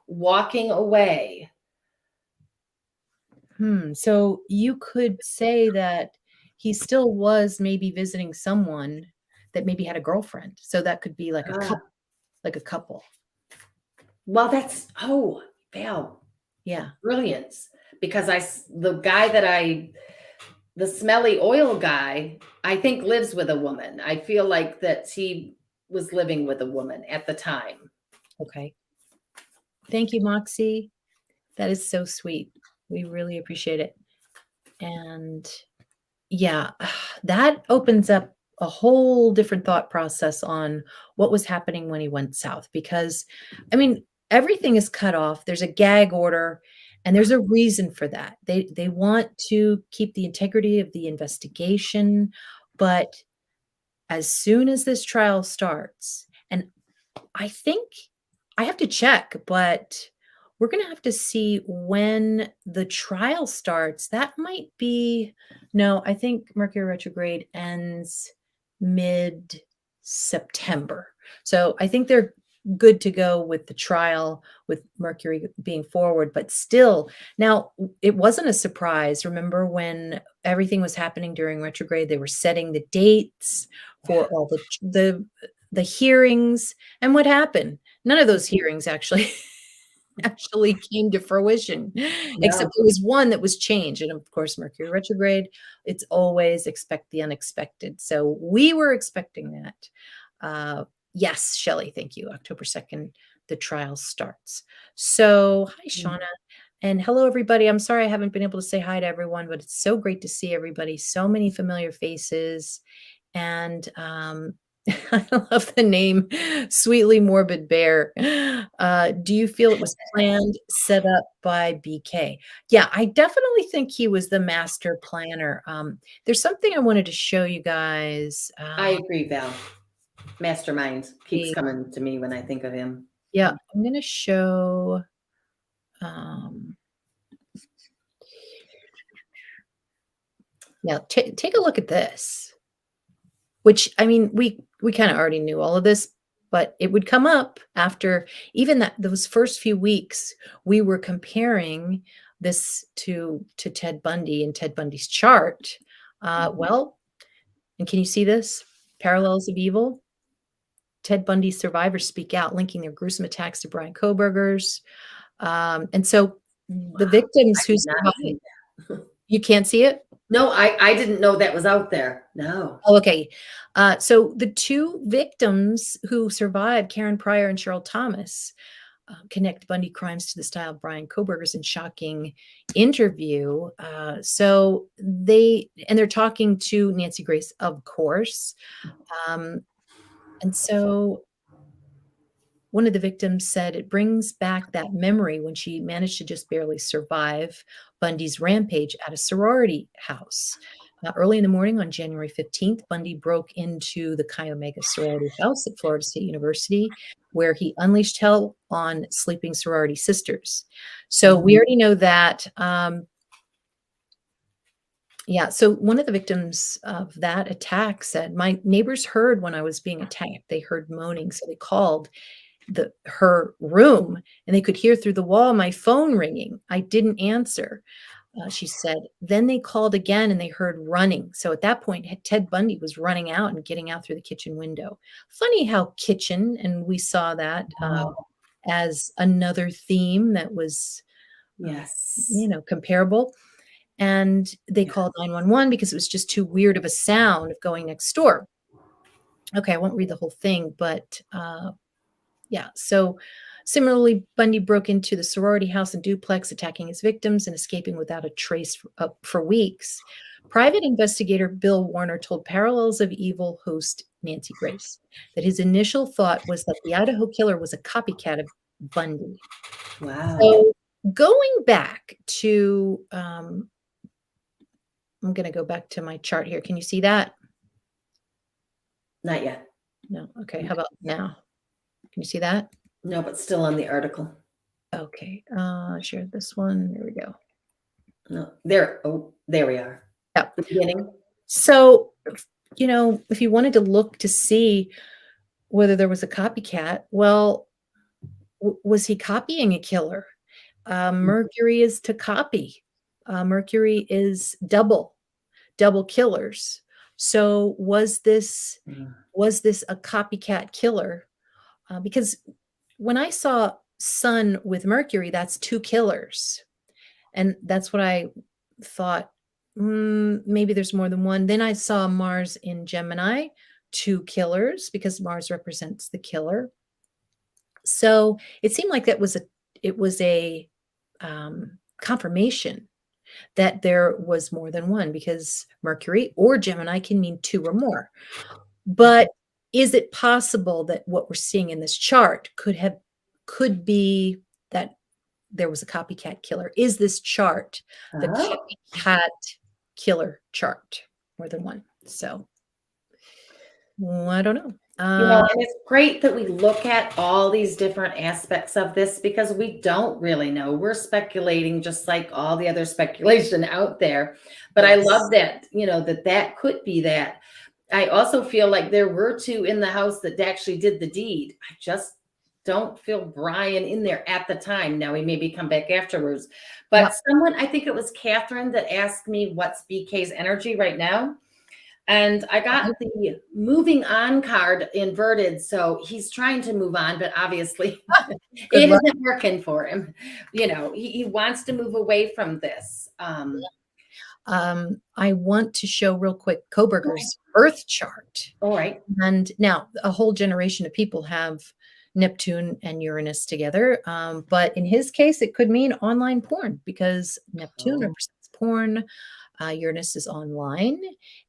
walking away. So you could say that he still was maybe visiting someone that maybe had a girlfriend. So that could be like a couple. Well, that's, Val, Yeah. brilliance. Because the smelly oil guy, I think lives with a woman. I feel like that he was living with a woman at the time. Okay. Thank you, Moxie. That is so sweet. We really appreciate it. And yeah, that opens up a whole different thought process on what was happening when he went south, because I mean, everything is cut off. There's a gag order, and there's a reason for that. They want to keep the integrity of the investigation, but as soon as this trial starts, and I think I have to check, but we're going to have to see when the trial starts. That might be, no, I think Mercury retrograde ends mid September. So I think they're good to go with the trial, with Mercury being forward, but still, now it wasn't a surprise. Remember when everything was happening during retrograde, they were setting the dates for all the hearings, and what happened? None of those hearings actually came to fruition, except there was one that was changed. And of course, Mercury retrograde, it's always expect the unexpected. So we were expecting that. Yes, Shelley, thank you. October 2nd, the trial starts. So hi, Shauna. And hello, everybody. I'm sorry I haven't been able to say hi to everyone, but it's so great to see everybody. So many familiar faces. And I love the name, Sweetly Morbid Bear. Do you feel it was planned, set up by BK? Yeah, I definitely think he was the master planner. There's something I wanted to show you guys. I agree, Val. Mastermind keeps The- coming to me when I think of him. yeah, I'm going to show. Um, Now, take a look at this, which, I mean, we kind of already knew all of this, but it would come up after even those first few weeks. We were comparing this to Ted Bundy and Ted Bundy's chart. Well, and can you see this? Parallels of evil. Ted Bundy's survivors speak out, linking their gruesome attacks to Brian Koberger's. And so the victims I who did not see survived, that. you can't see it? No, I didn't know that was out there. No. Oh, okay. So the two victims who survived, Karen Pryor and Cheryl Thomas, connect Bundy crimes to the style of Brian Koberger's in shocking interview. They're talking to Nancy Grace, of course. And so one of the victims said it brings back that memory when she managed to just barely survive Bundy's rampage at a sorority house. Early in the morning on January 15th, Bundy broke into the Chi Omega sorority house at Florida State University, where he unleashed hell on sleeping sorority sisters. So we already know that. Yeah, so one of the victims of that attack said, my neighbors heard when I was being attacked. They heard moaning, so they called her room, and they could hear through the wall my phone ringing. I didn't answer. She said, then they called again and they heard running. So at that point, Ted Bundy was running out and getting out through the kitchen window. Funny how kitchen, and we saw that as another theme that was, Yes. comparable. And they called 911 because it was just too weird of a sound of going next door. Okay, I won't read the whole thing, but yeah. So similarly, Bundy broke into the sorority house and duplex, attacking his victims and escaping without a trace for weeks. Private investigator Bill Warner told Parallels of Evil host Nancy Grace that his initial thought was that the Idaho killer was a copycat of Bundy. Wow. So going back to, I'm going to go back to my chart here. Can you see that? Not yet. No. Okay. How about now? Can you see that? No, but still on the article. Okay. Share this one. There we go. No, there. Oh, there we are. Yeah. The beginning. So, if you wanted to look to see whether there was a copycat, well, was he copying a killer? Mercury is to copy. Mercury is double killers. So was this a copycat killer? Because when I saw Sun with Mercury, that's two killers. And that's what I thought. Maybe there's more than one. Then I saw Mars in Gemini, two killers, because Mars represents the killer. So it seemed like it was a confirmation that there was more than one, because Mercury or Gemini can mean two or more. But is it possible that what we're seeing in this chart could be that there was a copycat killer? Is this chart the copycat killer chart? More than one. So I don't know. And it's great that we look at all these different aspects of this, because we don't really know. We're speculating just like all the other speculation out there. But I love that, that could be that. I also feel like there were two in the house that actually did the deed. I just don't feel Brian in there at the time. Now he maybe come back afterwards. But someone, I think it was Catherine, that asked me what's BK's energy right now. And I got the moving on card inverted. So he's trying to move on, but obviously it isn't working for him. He wants to move away from this. I want to show real quick Koberger's Earth chart. All right. And now a whole generation of people have Neptune and Uranus together. But in his case, it could mean online porn, because Neptune represents porn. Uranus is online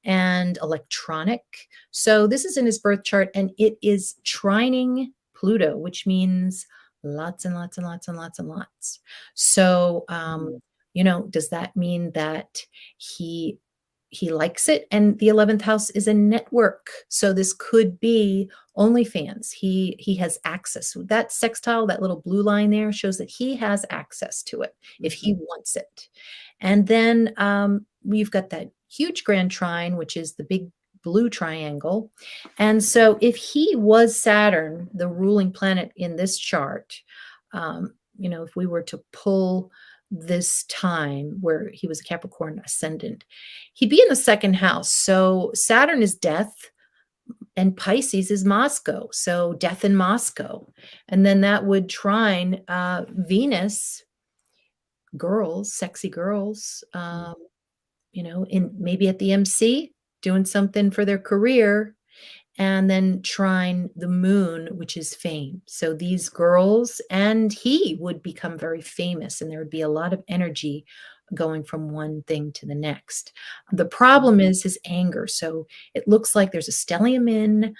and electronic. So this is in his birth chart, and it is trining Pluto, which means lots and lots and lots and lots and lots. So, does that mean that he likes it? And the 11th house is a network. So this could be OnlyFans. He has access. That sextile, that little blue line there, shows that he has access to it if he wants it. And then we've got that huge grand trine, which is the big blue triangle. And so if he was Saturn, the ruling planet in this chart, if we were to pull this time where he was a Capricorn ascendant, he'd be in the second house. So Saturn is death and Pisces is Moscow. So death in Moscow. And then that would trine Venus, girls, sexy girls, in maybe at the MC doing something for their career, and then trine the moon, which is fame. So these girls and he would become very famous, and there would be a lot of energy going from one thing to the next. The problem is his anger. So it looks like there's a stellium in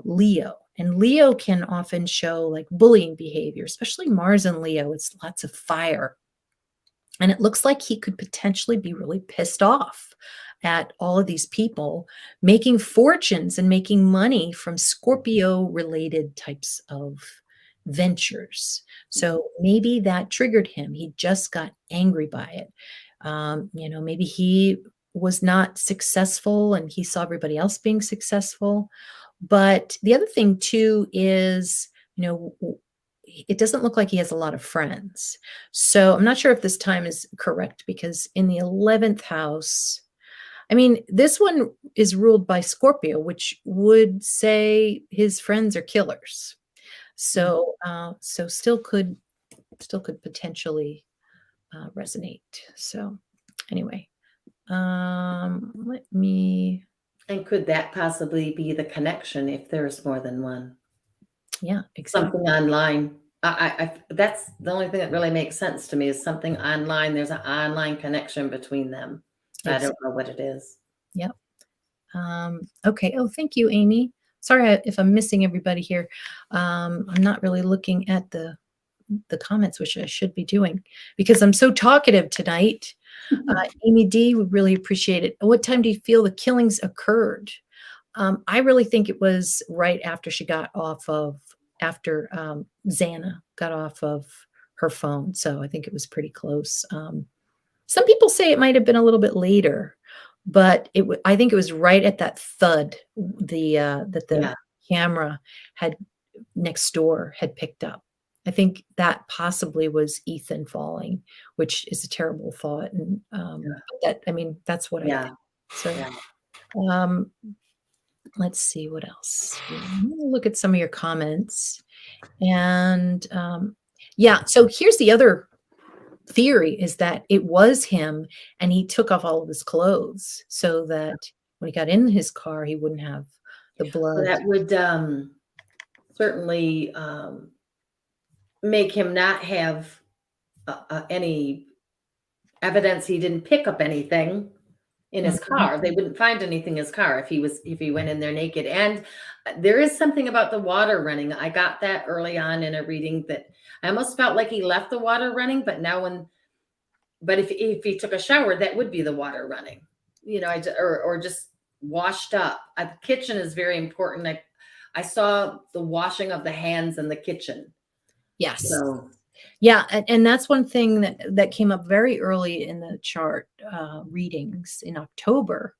Leo, and Leo can often show like bullying behavior, especially Mars and Leo. It's lots of fire. And it looks like he could potentially be really pissed off at all of these people making fortunes and making money from Scorpio related types of ventures. So maybe that triggered him. He just got angry by it. Maybe he was not successful and he saw everybody else being successful. But the other thing too is, it doesn't look like he has a lot of friends. So I'm not sure if this time is correct, because in the 11th house, this one is ruled by Scorpio, which would say his friends are killers. So, still could potentially resonate. So anyway, let me. And could that possibly be the connection if there's more than one? Yeah, exactly. Something online. I that's the only thing that really makes sense to me, is something online. There's an online connection between them. I don't know what it is. Yep. Okay. Oh, thank you, Amy. Sorry if I'm missing everybody here. I'm not really looking at the comments, which I should be doing because I'm so talkative tonight. Amy D, we really appreciate it. What time do you feel the killings occurred? I really think it was right after she got off of, after Xana got off of her phone. So I think it was pretty close. Some people say it might have been a little bit later, but I think it was right at that thud that the camera had next door had picked up. I think that possibly was Ethan falling, which is a terrible thought. And that's what I think. So let's see what else. I'm going to look at some of your comments. And so here's the other theory, is that it was him and he took off all of his clothes so that when he got in his car, he wouldn't have the blood. Well, that would certainly make him not have any evidence he didn't pick up anything in his car. They wouldn't find anything in his car if he went in there naked. And there is something about the water running. I got that early on in a reading that I almost felt like he left the water running, but if he took a shower, that would be the water running, or just washed up. The kitchen is very important. I saw the washing of the hands in the kitchen. Yes. So. Yeah, and that's one thing that came up very early in the chart readings in October.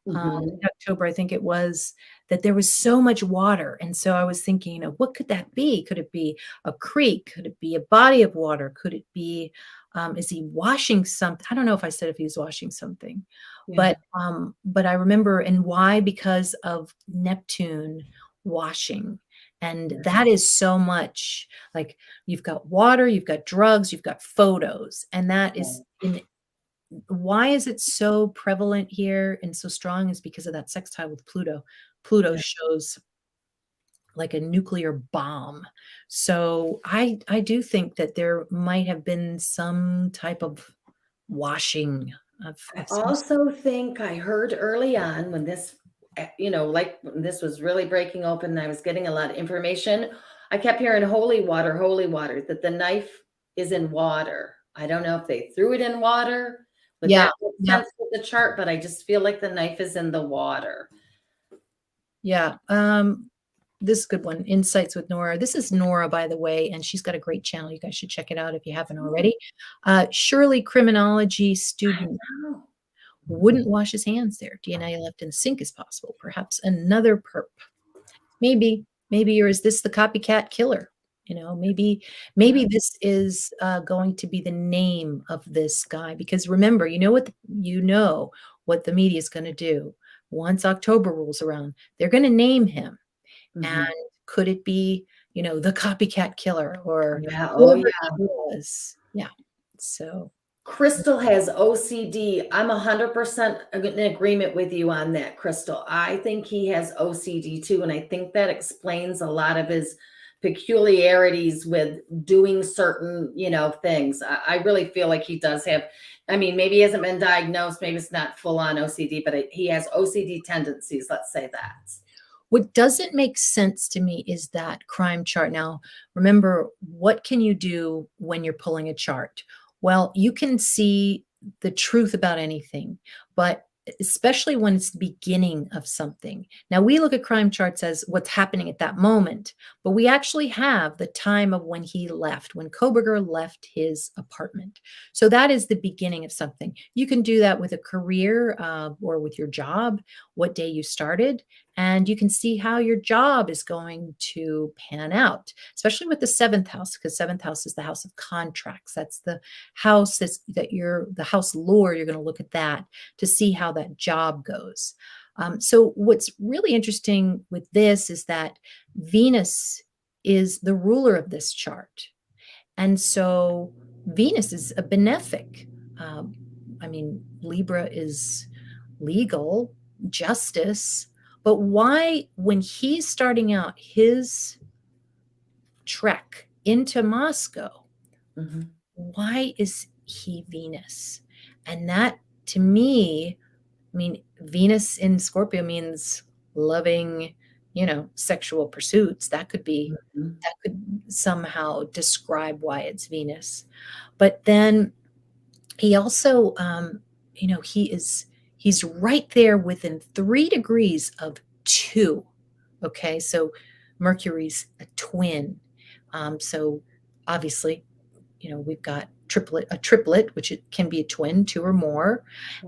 In October, I think it was, that there was so much water. And so I was thinking, what could that be? Could it be a creek? Could it be a body of water? Could it be, is he washing something? I don't know if I said if he was washing something, but I remember, and why? Because of Neptune washing. And that is so much, like, you've got water, you've got drugs, you've got photos. And that is why is it so prevalent here and so strong, is because of that sextile with Pluto. Pluto shows like a nuclear bomb. So I do think that there might have been some type of washing I some also think I heard early on when this, like when this was really breaking open and I was getting a lot of information, I kept hearing holy water, that the knife is in water. I don't know if they threw it in water. Would yeah, that make yeah, sense with the chart? But I just feel like the knife is in the water. yeah. This is a good one. Insights with Nora. This is Nora, by the way, and she's got a great channel. You guys should check it out if you haven't already. Shirley, criminology student, Oh, wouldn't wash his hands there. DNA left in the sink is possible. Perhaps another perp. Maybe, or is this the copycat killer? Maybe this is going to be the name of this guy, because remember, what the media is going to do once October rolls around. They're going to name him. And mhm. could it be, the copycat killer or Yeah. Oh, whoever yeah. he was? Yeah. So Crystal has OCD. I'm 100% in agreement with you on that, Crystal. I think he has OCD too. And I think that explains a lot of his peculiarities with doing certain, things. I really feel like he does have, I mean, maybe he hasn't been diagnosed. Maybe it's not full on OCD, but he has OCD tendencies. Let's say that. what doesn't make sense to me is that crime chart. Now, remember, what can you do when you're pulling a chart? Well, you can see the truth about anything, but especially when it's the beginning of something. Now, we look at crime charts as what's happening at that moment, but we actually have the time of when he left, when Koberger left his apartment. So that is the beginning of something. You can do that with a career or with your job, what day you started, and you can see how your job is going to pan out, especially with the seventh house, because seventh house is the house of contracts. That's the house the house lore. You're going to look at that to see how that job goes. So what's really interesting with this is that Venus is the ruler of this chart. And so Venus is a benefic. Libra is legal, justice. But why, when he's starting out his trek into Moscow, Mhm. why is he Venus? And that, to me, Venus in Scorpio means loving, sexual pursuits. That could Mhm. somehow describe why it's Venus. But then he also, he's right there within 3 degrees of 2. Okay, so Mercury's a twin. So obviously, we've got a triplet, which it can be a twin, 2 or more.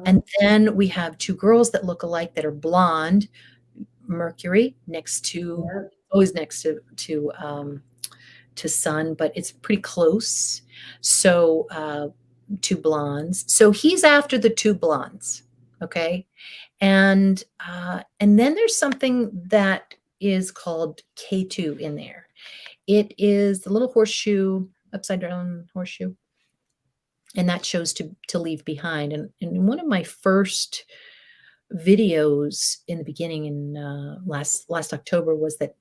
And then we have 2 girls that look alike that are blonde. Mercury Yeah. always next to Sun, but it's pretty close. So 2 blondes. So he's after the 2 blondes. Okay. And then there's something that is called K2 in there. It is the little horseshoe, upside down horseshoe, and that shows to leave behind. And in one of my first videos in the beginning in last October was that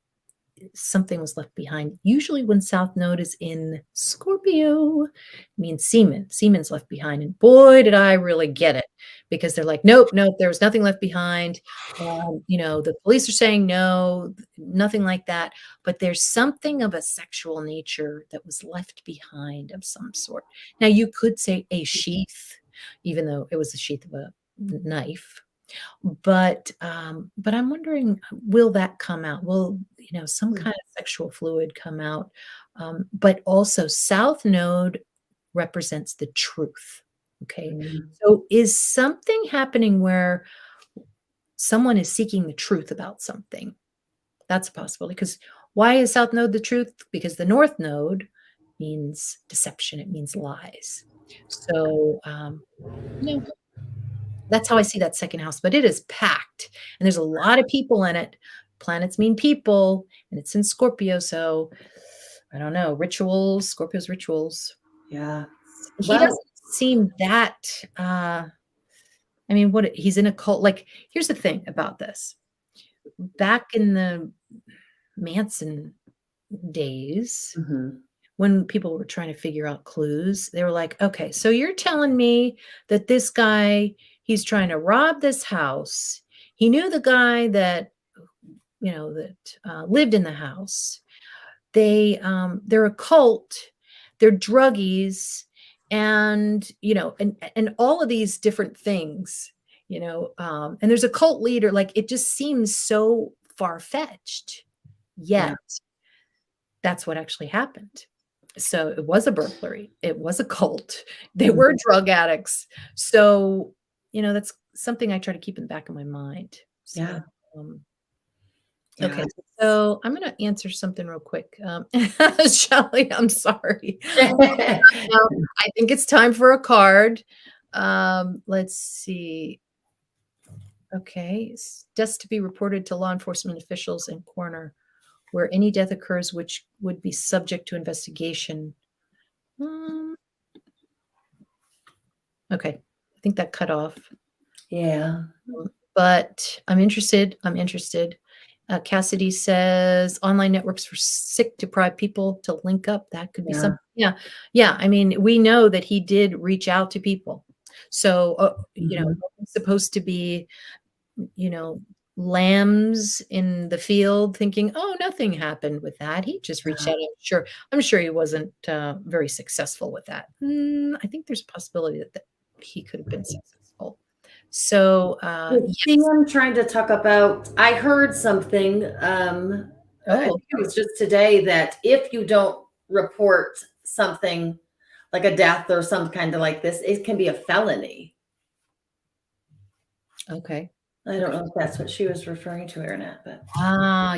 something was left behind. Usually when South Node is in Scorpio, it means semen's left behind. And boy, did I really get it, because they're like, nope, there was nothing left behind. The police are saying no, nothing like that. But there's something of a sexual nature that was left behind of some sort. Now, you could say a sheath, even though it was the sheath of a knife. But I'm wondering, will that come out? Will, some kind of sexual fluid come out? But also South Node represents the truth. Okay. Mhm. So is something happening where someone is seeking the truth about something? That's a possibility. Because why is South Node the truth? Because the North Node means deception. It means lies. So, that's how I see that second house, but it is packed and there's a lot of people in it. Planets mean people, and it's in Scorpio. So I don't know, rituals, Scorpio's rituals. Yeah. He Well, doesn't seem that, what he's in a cult. Like, here's the thing about this. Back in the Manson days, mhm. when people were trying to figure out clues, they were like, okay, so you're telling me that this guy, he's trying to rob this house. He knew the guy that, lived in the house. They're a cult, they're druggies, and, and all of these different things, and there's a cult leader. Like, it just seems so far-fetched, yet that's what actually happened. So it was a burglary. It was a cult. They were drug addicts. So, that's something I try to keep in the back of my mind. So, Yeah. okay. So I'm going to answer something real quick. Shelley, I'm sorry. I think it's time for a card. Let's see. Okay. Deaths to be reported to law enforcement officials and coroner where any death occurs which would be subject to investigation. Okay, I think that cut off. Yeah. But I'm interested. Cassidy says online networks for sick, deprived people to link up. That could be something. Yeah. I mean, we know that he did reach out to people. So, it's supposed to be, lambs in the field thinking, oh, nothing happened with that. He just reached out. I'm sure he wasn't very successful with that. I think there's a possibility that he could have been successful. So I'm trying to talk about, I heard something, I think it was just today, that if you don't report something like a death or some kind of like this, it can be a felony. Okay. I don't know if that's what she was referring to or not, but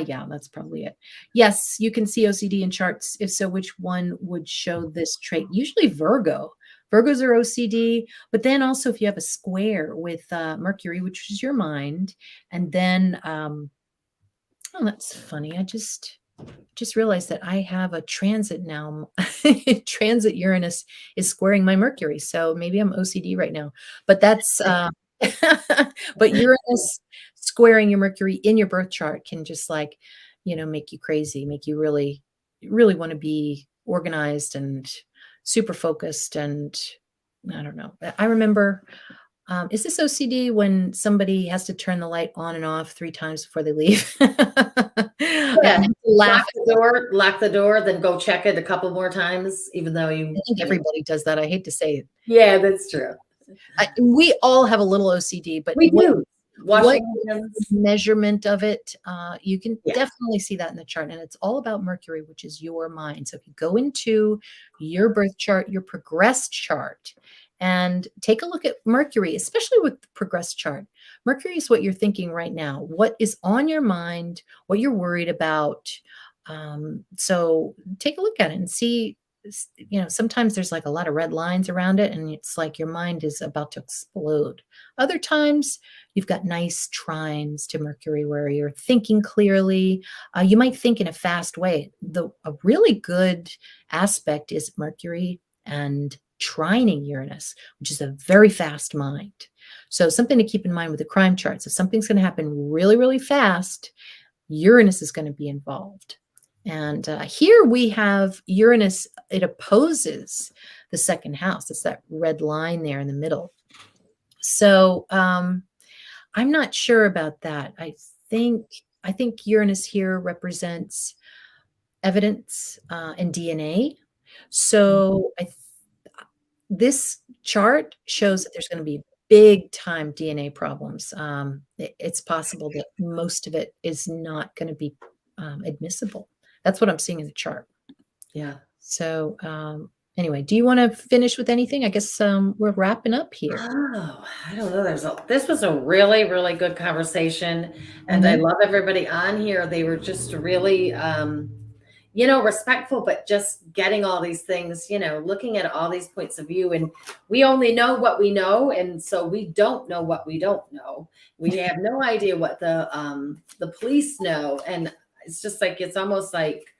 yeah, that's probably it. Yes, you can see OCD in charts. If so, which one would show this trait? Usually Virgo. Virgos are OCD, but then also if you have a square with Mercury, which is your mind, and then oh, that's funny. I just realized that I have a transit now. Transit Uranus is squaring my Mercury, so maybe I'm OCD right now. But that's but Uranus squaring your Mercury in your birth chart can just make you crazy, make you really, really want to be organized and super focused. And I don't know. I remember, is this OCD when somebody has to turn the light on and off 3 times before they leave? Yeah. Lock the door, then go check it a couple more times, even though I think everybody does that. I hate to say it. Yeah, that's true. We all have a little OCD, but we do. What measurement of it, you can definitely see that in the chart. And it's all about Mercury, which is your mind. So if you go into your birth chart, your progressed chart, and take a look at Mercury, especially with the progressed chart. Mercury is what you're thinking right now, what is on your mind, what you're worried about. So take a look at it and see. Sometimes there's like a lot of red lines around it and it's like your mind is about to explode. Other times you've got nice trines to Mercury where you're thinking clearly. You might think in a fast way. A really good aspect is Mercury and trining Uranus, which is a very fast mind. So something to keep in mind with the crime charts. If something's going to happen really, really fast, Uranus is going to be involved. And here we have Uranus, it opposes the second house. It's that red line there in the middle. So I'm not sure about that. I think Uranus here represents evidence and DNA. So this chart shows that there's going to be big time DNA problems. It's possible that most of it is not going to be admissible. That's what I'm seeing in the chart. Yeah. So anyway, do you want to finish with anything? I guess we're wrapping up here. Oh, I don't know. This was a really, really good conversation. And I love everybody on here. They were just really, respectful, but just getting all these things, looking at all these points of view. And we only know what we know. And so we don't know what we don't know. We have no idea what the police know. And it's just like, it's almost like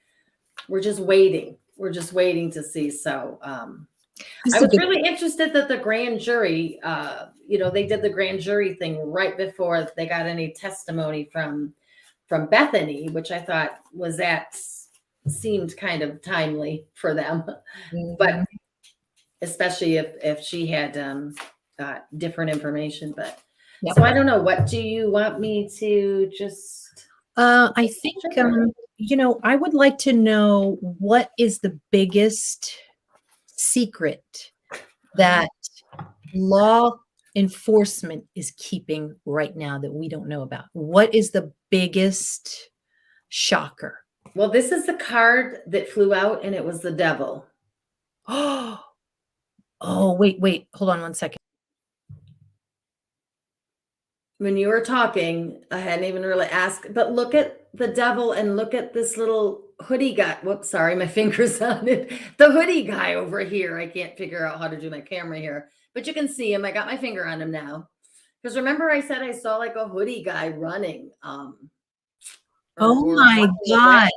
we're just waiting. We're just waiting to see. So I was really interested that the grand jury, they did the grand jury thing right before they got any testimony from Bethany, which I thought was seemed kind of timely for them, Mhm. but especially if she had different information. But Yep. so I don't know. What do you want me to just? I think, I would like to know what is the biggest secret that law enforcement is keeping right now that we don't know about. What is the biggest shocker? Well, this is the card that flew out, and it was the devil. Oh, wait. Hold on one second. When you were talking, I hadn't even really asked, but look at the devil and look at this little hoodie guy. Whoops, sorry, my finger's on it. The hoodie guy over here. I can't figure out how to do my camera here, but you can see him. I got my finger on him now. Because remember I said I saw like a hoodie guy running. Oh my God.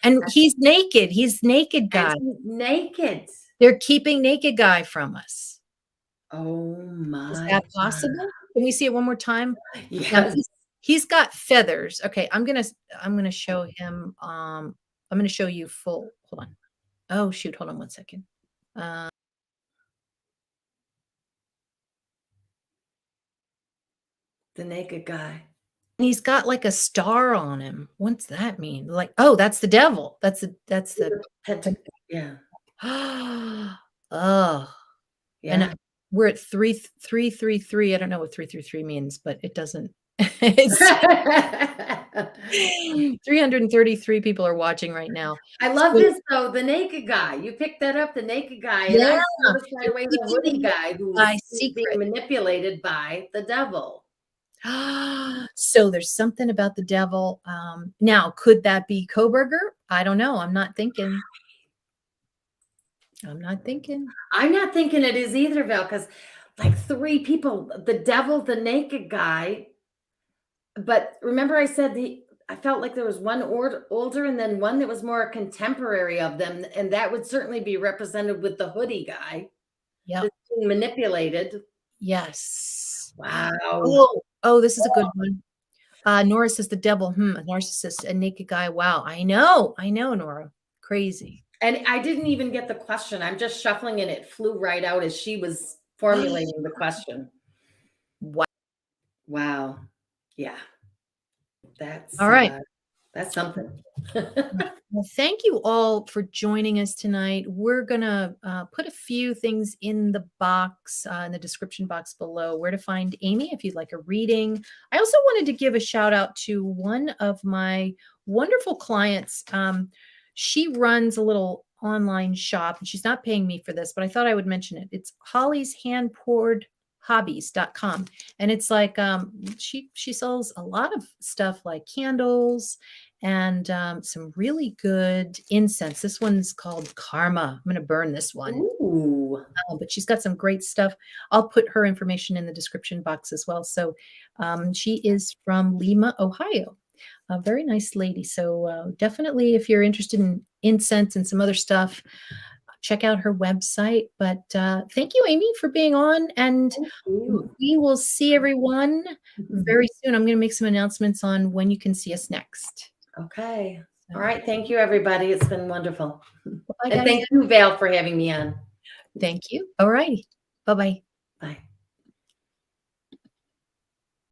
And he's naked. He's naked guy. He's naked. They're keeping naked guy from us. Oh my. Is that possible? Can we see it one more time? Yes. Now, he's got feathers. Okay, I'm gonna show him. I'm gonna show you full. Hold on. Oh shoot! Hold on one second. The naked guy. And he's got like a star on him. What's that mean? Like, oh, that's the devil. That's the yeah. Oh, Yeah. And we're at 333. I don't know what 333 means, but it doesn't. It's 333 people are watching right now. I love this though. The naked guy. You picked that up. The naked guy. Yeah. And I noticed right away the hoodie guy who's being manipulated by the devil. So there's something about the devil. Now, could that be Koberger? I don't know. I'm not thinking. I'm not thinking it is either, Val, because like 3 people, the devil, the naked guy. But remember I said I felt like there was one older and then one that was more contemporary of them. And that would certainly be represented with the hoodie guy. Yeah. Being manipulated. Yes. Wow. Oh, this is a good one. Nora says the devil, a narcissist, a naked guy. Wow. I know, Nora. Crazy. And I didn't even get the question. I'm just shuffling and it flew right out as she was formulating the question. Wow. Yeah. That's all right. That's something. Well, thank you all for joining us tonight. We're going to put a few things in the box, in the description box below, where to find Amy if you'd like a reading. I also wanted to give a shout out to one of my wonderful clients. She runs a little online shop, and she's not paying me for this, but I thought I would mention it. It's Holly's Hand Poured hobbies.com, and it's like she sells a lot of stuff like candles and some really good incense. This one's called Karma. I'm going to burn this one. Ooh. But she's got some great stuff. I'll put her information in the description box as well. So she is from Lima, Ohio. A very nice lady. So definitely, if you're interested in incense and some other stuff, check out her website. But thank you, Amy, for being on. And we will see everyone very soon. I'm going to make some announcements on when you can see us next. Okay. All right. Thank you, everybody. It's been wonderful. Bye, and thank you, Val, for having me on. Thank you. All righty. Bye-bye. Bye.